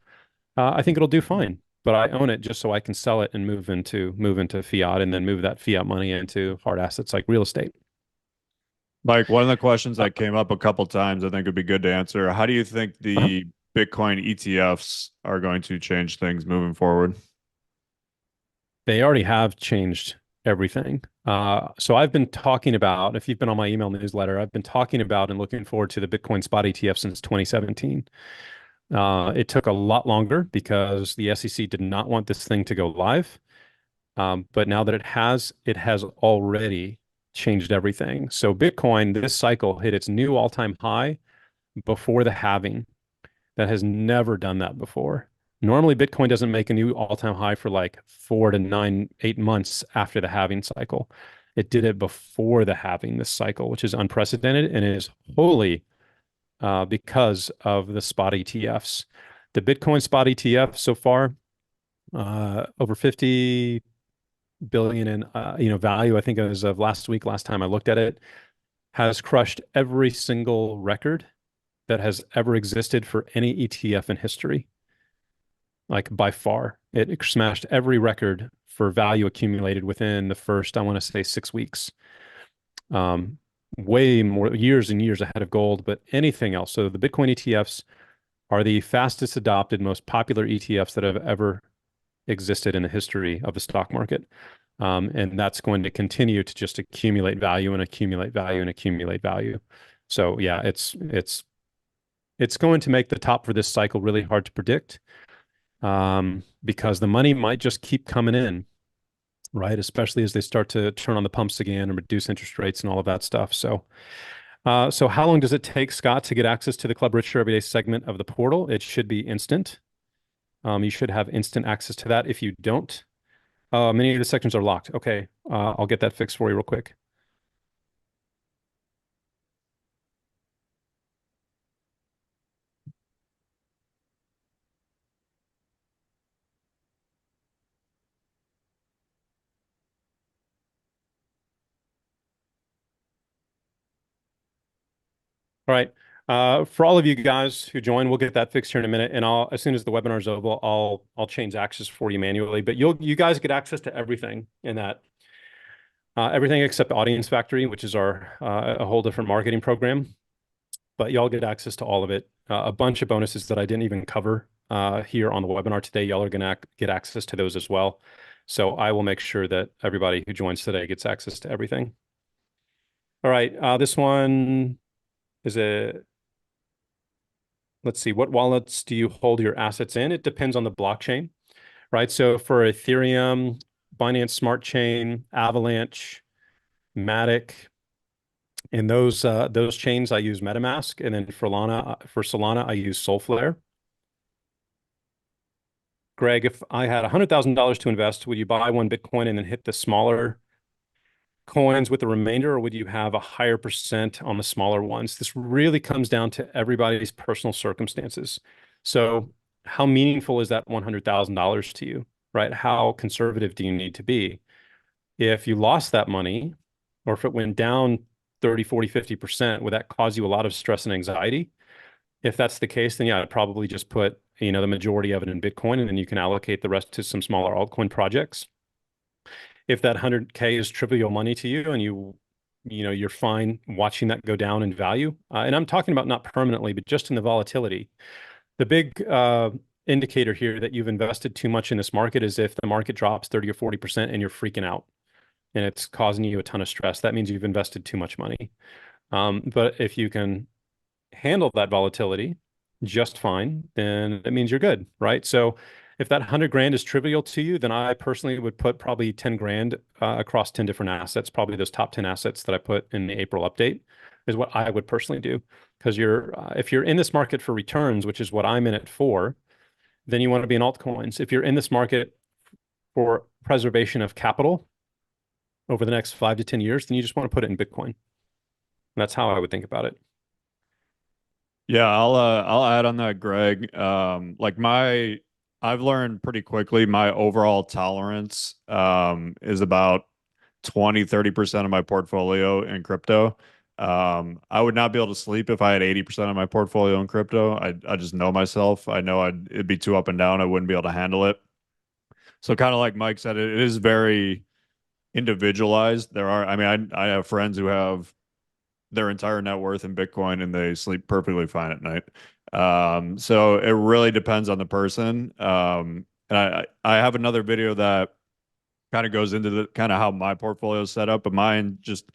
I think it'll do fine. But I own it just so I can sell it and move into fiat, and then move that fiat money into hard assets like real estate. Mike, one of the questions that came up a couple times, I think would be good to answer. How do you think Uh-huh. the Bitcoin ETFs are going to change things moving forward? They already have changed everything. So I've been talking about, if you've been on my email newsletter, I've been talking about and looking forward to the Bitcoin spot ETF since 2017. It took a lot longer because the SEC did not want this thing to go live. But now that it has already changed everything. So Bitcoin, this cycle hit its new all-time high before the halving. That has never done that before. Normally, Bitcoin doesn't make a new all-time high for like 4 to 9, 8 months after the halving cycle. It did it before the halving this cycle, which is unprecedented and is wholly because of the spot ETFs. The Bitcoin spot ETF so far, over 50 billion in value. I think as of last week, last time I looked at it, has crushed every single record that has ever existed for any ETF in history. Like by far, it smashed every record for value accumulated within the first, I want to say, 6 weeks. Way more years and years ahead of gold, but anything else. So the Bitcoin ETFs are the fastest adopted, most popular ETFs that have ever existed in the history of the stock market. And that's going to continue to just accumulate value and accumulate value and accumulate value. So yeah, it's going to make the top for this cycle really hard to predict, because the money might just keep coming in, right? Especially as they start to turn on the pumps again and reduce interest rates and all of that stuff. So how long does it take, Scott, to get access to the Club Richer Everyday segment of the portal? It should be instant. You should have instant access to that. If you don't, many of the sections are locked. Okay, I'll get that fixed for you real quick. All right. For all of you guys who join, we'll get that fixed here in a minute, and as soon as the webinar's over, I'll change access for you manually. But you guys get access to everything in that, everything except Audience Factory, which is our a whole different marketing program. But y'all get access to all of it. A bunch of bonuses that I didn't even cover here on the webinar today. Y'all are gonna get access to those as well. So I will make sure that everybody who joins today gets access to everything. All right. This one is let's see, what wallets do you hold your assets in? It depends on the blockchain, right? So for Ethereum, Binance Smart Chain, Avalanche, Matic, in those chains, I use MetaMask, and then for Solana, I use Solflare. Greg, if I had $100,000 to invest, would you buy one Bitcoin and then hit the smaller coins with the remainder, or would you have a higher percent on the smaller ones? This really comes down to everybody's personal circumstances. So how meaningful is that $100,000 to you, right? How conservative do you need to be? If you lost that money, or if it went down 30, 40, 50%, would that cause you a lot of stress and anxiety? If that's the case, then yeah, I'd probably just put, the majority of it in Bitcoin, and then you can allocate the rest to some smaller altcoin projects. if that 100K is trivial money to you and you're fine watching that go down in value. And I'm talking about not permanently, but just in the volatility. The big indicator here that you've invested too much in this market is if the market drops 30 or 40% and you're freaking out and it's causing you a ton of stress. That means you've invested too much money. But if you can handle that volatility just fine, then it means you're good, right? So if that 100 grand is trivial to you, then I personally would put probably 10 grand across 10 different assets. Probably those top 10 assets that I put in the April update is what I would personally do. Because if you're in this market for returns, which is what I'm in it for, then you want to be in altcoins. If you're in this market for preservation of capital over the next 5 to 10 years, then you just want to put it in Bitcoin. And that's how I would think about it. Yeah, I'll add on that, Greg. Like I've learned pretty quickly my overall tolerance is about 20-30% of my portfolio in crypto. I would not be able to sleep if I had 80% of my portfolio in crypto. I just know myself. I know it'd be too up and down. I wouldn't be able to handle it. So kind of like Mike said, it is very individualized. I mean, I have friends who have their entire net worth in Bitcoin and they sleep perfectly fine at night. So it really depends on the person. And I have another video that kind of goes into the kind of how my portfolio is set up, but mine, just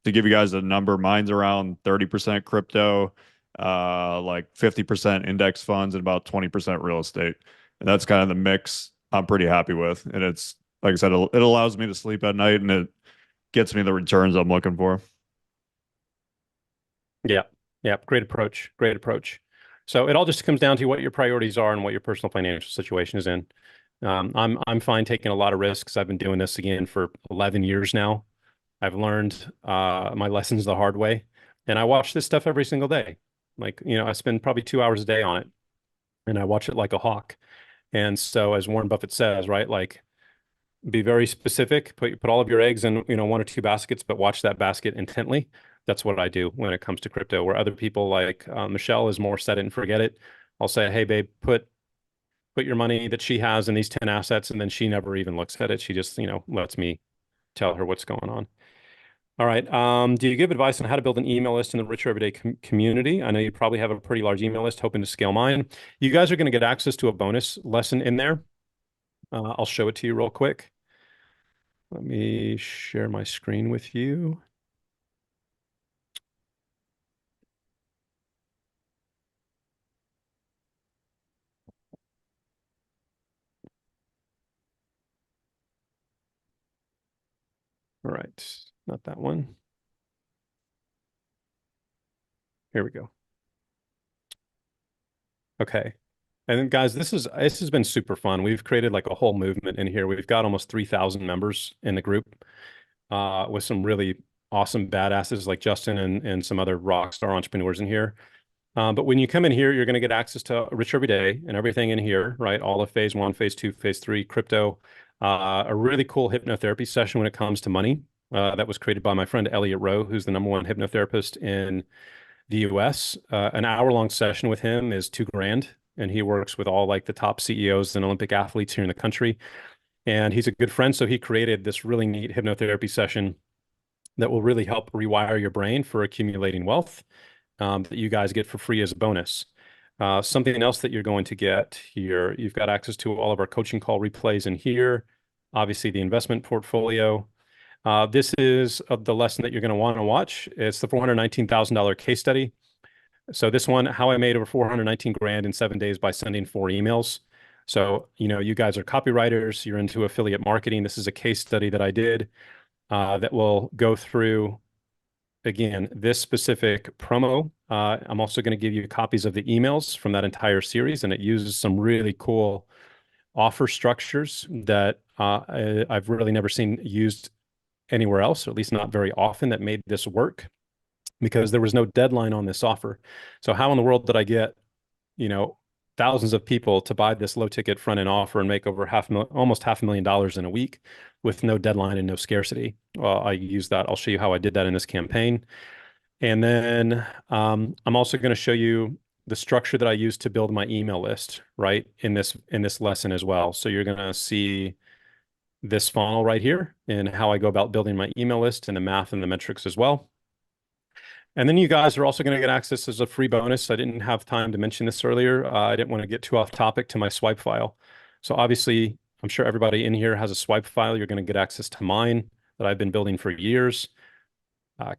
to give you guys a number, mine's around 30% crypto, like 50% index funds and about 20% real estate. And that's kind of the mix I'm pretty happy with. And it's, like I said, it allows me to sleep at night and it gets me the returns I'm looking for. Yeah. Yeah. Great approach. Great approach. So it all just comes down to what your priorities are and what your personal financial situation is in. I'm fine taking a lot of risks. I've been doing this again for 11 years now. I've learned my lessons the hard way, and I watch this stuff every single day. Like, I spend probably 2 hours a day on it, and I watch it like a hawk. And so, as Warren Buffett says, right, like be very specific, put all of your eggs in, one or two baskets, but watch that basket intently. That's what I do when it comes to crypto, where other people like Michelle is more set it and forget it. I'll say, hey, babe, put your money that she has in these 10 assets, and then she never even looks at it. She just, lets me tell her what's going on. All right. Do you give advice on how to build an email list in the Richer Everyday community? I know you probably have a pretty large email list, hoping to scale mine. You guys are going to get access to a bonus lesson in there. I'll show it to you real quick. Let me share my screen with you. All right. Not that one. Here we go. Okay. And then guys, this has been super fun. We've created like a whole movement in here. We've got almost 3,000 members in the group, with some really awesome badasses like Justin and some other rock star entrepreneurs in here. But when you come in here, you're going to get access to Rich Every Day and everything in here, right? All of phase one, phase two, phase three, crypto, a really cool hypnotherapy session when it comes to money. That was created by my friend Elliot Rowe, who's the #1 hypnotherapist in the US. An hour-long session with him is 2 grand, and he works with all like the top CEOs and Olympic athletes here in the country. And he's a good friend, so he created this really neat hypnotherapy session that will really help rewire your brain for accumulating wealth, that you guys get for free as a bonus. Something else that you're going to get here, you've got access to all of our coaching call replays in here. Obviously, the investment portfolio. This is the lesson that you're going to want to watch. It's the $419,000 case study. So this one, how I made over 419 grand in 7 days by sending 4 emails. So, you guys are copywriters, you're into affiliate marketing. This is a case study that I did that will go through, again, this specific promo. I'm also going to give you copies of the emails from that entire series, and it uses some really cool offer structures that I've really never seen used anywhere else, or at least not very often, that made this work because there was no deadline on this offer. So how in the world did I get, you know, thousands of people to buy this low ticket front end offer and make over almost $500,000 in a week with no deadline and no scarcity? Well, I use that. I'll show you how I did that in this campaign. And then I'm also going to show you the structure that I use to build my email list, right, in this lesson as well. So you're going to see this funnel right here and how I go about building my email list and the math and the metrics as well. And then you guys are also going to get access as a free bonus. I didn't have time to mention this earlier. I didn't want to get too off topic to my swipe file. So obviously, I'm sure everybody in here has a swipe file. You're going to get access to mine that I've been building for years.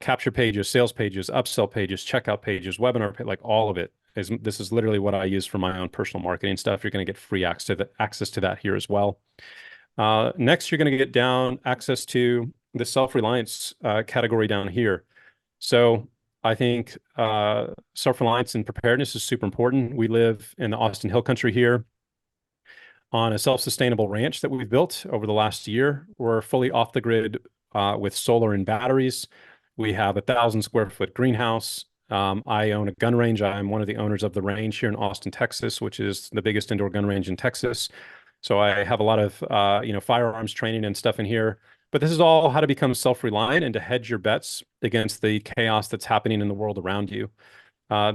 Capture pages, sales pages, upsell pages, checkout pages, webinar, like all of it. This is literally what I use for my own personal marketing stuff. You're going to get free access to that here as well. Next, you're going to get down access to the self-reliance category down here. So I think self-reliance and preparedness is super important. We live in the Austin Hill Country here on a self-sustainable ranch that we've built over the last year. We're fully off the grid with solar and batteries. We have 1,000 square foot greenhouse. I own a gun range. I'm one of the owners of the range here in Austin, Texas, which is the biggest indoor gun range in Texas. So I have a lot of firearms training and stuff in here. But this is all how to become self-reliant and to hedge your bets against the chaos that's happening in the world around you.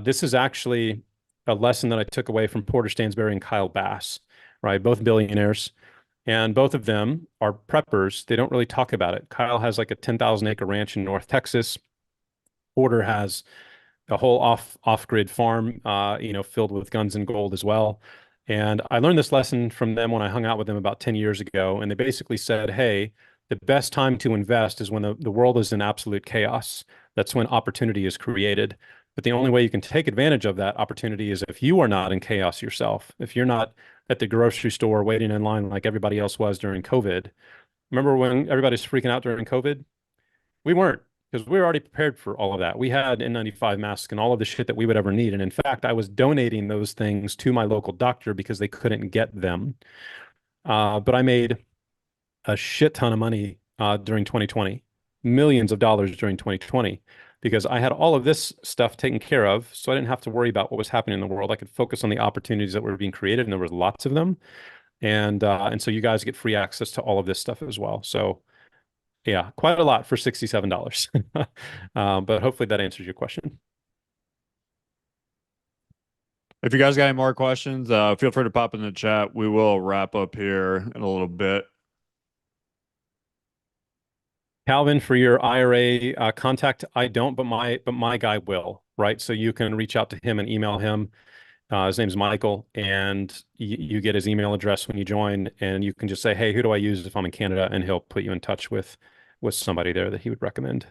This is actually a lesson that I took away from Porter Stansberry and Kyle Bass, right? Both billionaires. And both of them are preppers. They don't really talk about it. Kyle has like a 10,000 acre ranch in North Texas. Porter has a whole off-grid farm, filled with guns and gold as well. And I learned this lesson from them when I hung out with them about 10 years ago. And they basically said, hey, the best time to invest is when the world is in absolute chaos. That's when opportunity is created. But the only way you can take advantage of that opportunity is if you are not in chaos yourself. If you're not at the grocery store waiting in line like everybody else was during COVID. Remember when everybody's freaking out during COVID? We weren't, because we were already prepared for all of that. We had N95 masks and all of the shit that we would ever need. And in fact, I was donating those things to my local doctor because they couldn't get them. But I made a shit ton of money during 2020, millions of dollars during 2020, because I had all of this stuff taken care of. So I didn't have to worry about what was happening in the world. I could focus on the opportunities that were being created, and there was lots of them. And so you guys get free access to all of this stuff as well. So yeah, quite a lot for $67. But hopefully that answers your question. If you guys got any more questions, feel free to pop in the chat. We will wrap up here in a little bit. Calvin, for your IRA contact, I don't, but my guy will, right? So you can reach out to him and email him. His name's Michael, and you get his email address when you join, and you can just say, "Hey, who do I use if I'm in Canada?" And he'll put you in touch with somebody there that he would recommend.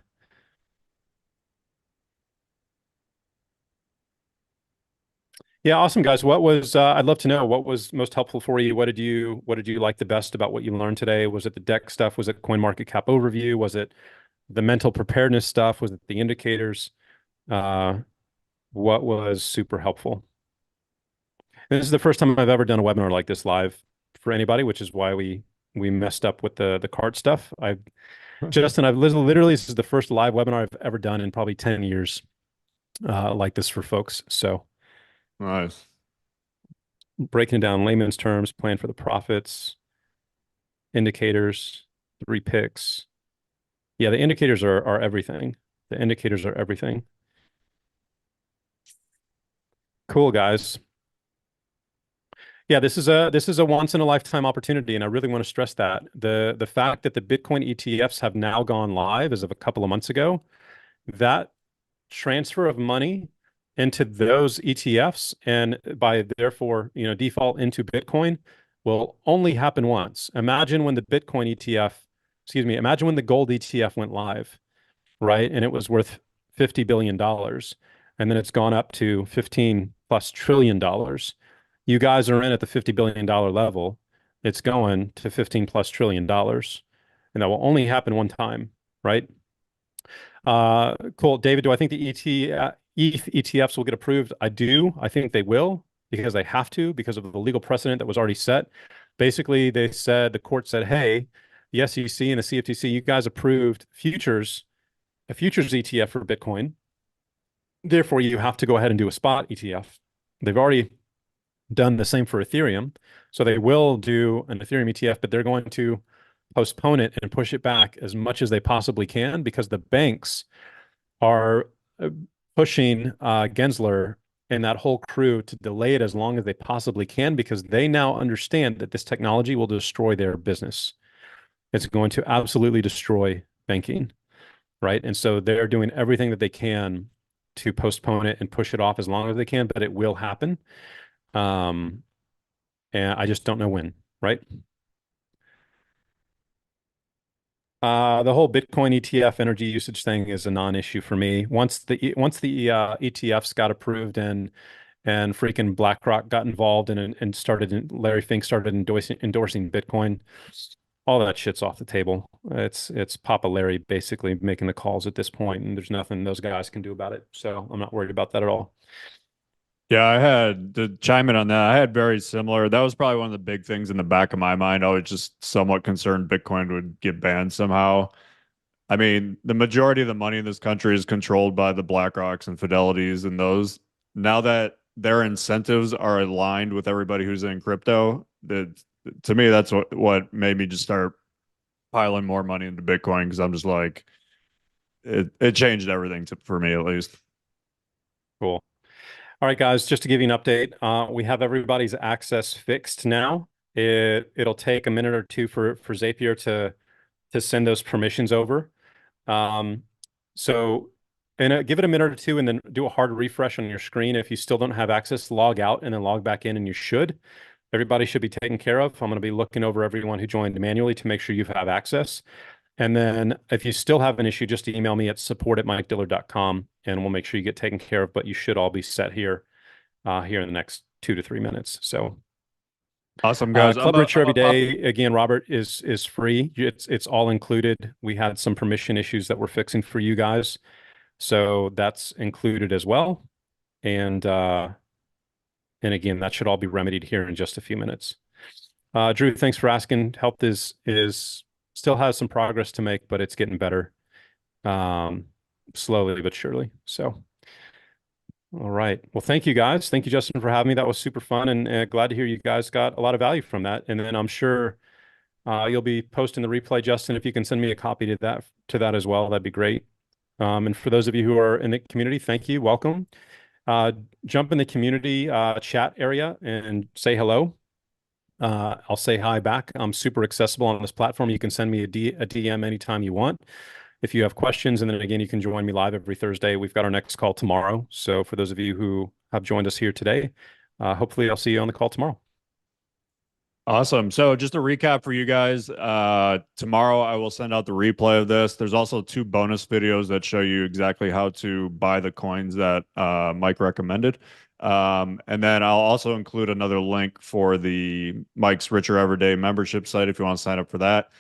Yeah, awesome, guys. I'd love to know what was most helpful for you. What did you like the best about what you learned today? Was it the deck stuff? Was it CoinMarketCap overview? Was it the mental preparedness stuff? Was it the indicators? Uh, what was super helpful? And this is the first time I've ever done a webinar like this live for anybody, which is why we messed up with the cart stuff. I've literally this is the first live webinar I've ever done in probably 10 years like this for folks. So Nice. breaking it down in layman's terms, plan for the profits, indicators, 3 picks. Yeah, the indicators are everything. The indicators are everything. Cool, guys. Yeah, this is a once in a lifetime opportunity, and I really want to stress that. The fact that the Bitcoin ETFs have now gone live as of a couple of months ago, that transfer of money into those ETFs and by therefore, default into Bitcoin will only happen once. Imagine when the Bitcoin ETF, excuse me, imagine when the gold ETF went live, right? And it was worth $50 billion. And then it's gone up to 15 plus trillion dollars. You guys are in at the $50 billion level. It's going to 15 plus trillion dollars. And that will only happen one time, right? Cool. David, do I think the ETH ETFs will get approved? I do. I think they will because they have to, because of the legal precedent that was already set. Basically, the court said, hey, the SEC and the CFTC, you guys approved a futures ETF for Bitcoin. Therefore, you have to go ahead and do a spot ETF. They've already done the same for Ethereum. So they will do an Ethereum ETF, but they're going to postpone it and push it back as much as they possibly can because the banks are pushing Gensler and that whole crew to delay it as long as they possibly can because they now understand that this technology will destroy their business. It's going to absolutely destroy banking, right? And so they're doing everything that they can to postpone it and push it off as long as they can, but it will happen. Um, and I just don't know when, right? The whole Bitcoin ETF energy usage thing is a non-issue for me. Once the ETFs got approved and freaking BlackRock got involved and started Larry Fink started endorsing Bitcoin, all that shit's off the table. It's Papa Larry basically making the calls at this point, and there's nothing those guys can do about it. So I'm not worried about that at all. Yeah, I had to chime in on that. I had very similar. That was probably one of the big things in the back of my mind. I was just somewhat concerned Bitcoin would get banned somehow. I mean, the majority of the money in this country is controlled by the BlackRocks and Fidelities and those. Now that their incentives are aligned with everybody who's in crypto, that to me, that's what made me just start piling more money into Bitcoin because I'm just like, it changed everything for me at least. Cool. All right, guys, just to give you an update, we have everybody's access fixed now. It'll take a minute or two for Zapier to send those permissions over. Um, so, and give it a minute or two, and then do a hard refresh on your screen. If you still don't have access, log out and then log back in, and you should. Everybody should be taken care of. I'm going to be looking over everyone who joined manually to make sure you have access. And then if you still have an issue, just email me at support@mikediller.com and we'll make sure you get taken care of. But you should all be set here in the next 2 to 3 minutes. So Awesome, guys. Club Richer I'm every a pop. day again, Robert, is free. It's all included. We had some permission issues that we're fixing for you guys, so that's included as well. And and again, that should all be remedied here in just a few minutes. Drew, thanks for asking. Help is still has some progress to make, but it's getting better, um, slowly but surely. So. All right. Well, thank you guys. Thank you, Justin, for having me. That was super fun and glad to hear you guys got a lot of value from that. And then I'm sure you'll be posting the replay, Justin. If you can send me a copy to that as well, that'd be great. And for those of you who are in the community, thank you. Welcome. Uh, jump in the community chat area and say hello. I'll say hi back. I'm super accessible on this platform. You can send me a DM anytime you want if you have questions. And then again, you can join me live every Thursday. We've got our next call tomorrow. So for those of you who have joined us here today, hopefully I'll see you on the call tomorrow. Awesome. So just a recap for you guys. Tomorrow I will send out the replay of this. There's also 2 bonus videos that show you exactly how to buy the coins that Mike recommended. And then I'll also include another link for the Mike's Richer Everyday membership site if you want to sign up for that.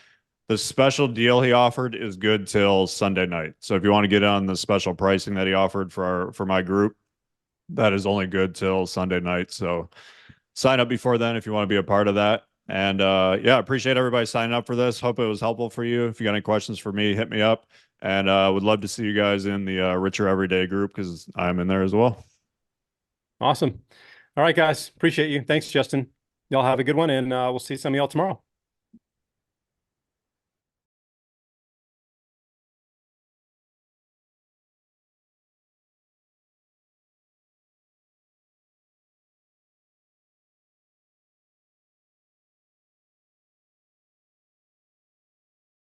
The special deal he offered is good till Sunday night. So if you want to get on the special pricing that he offered for my group, that is only good till Sunday night. So sign up before then if you want to be a part of that. And yeah, appreciate everybody signing up for this. Hope it was helpful for you. If you got any questions for me, hit me up. And would love to see you guys in the Richer Everyday group because I'm in there as well. Awesome. All right, guys. Appreciate you. Thanks, Justin. Y'all have a good one, and we'll see some of y'all tomorrow.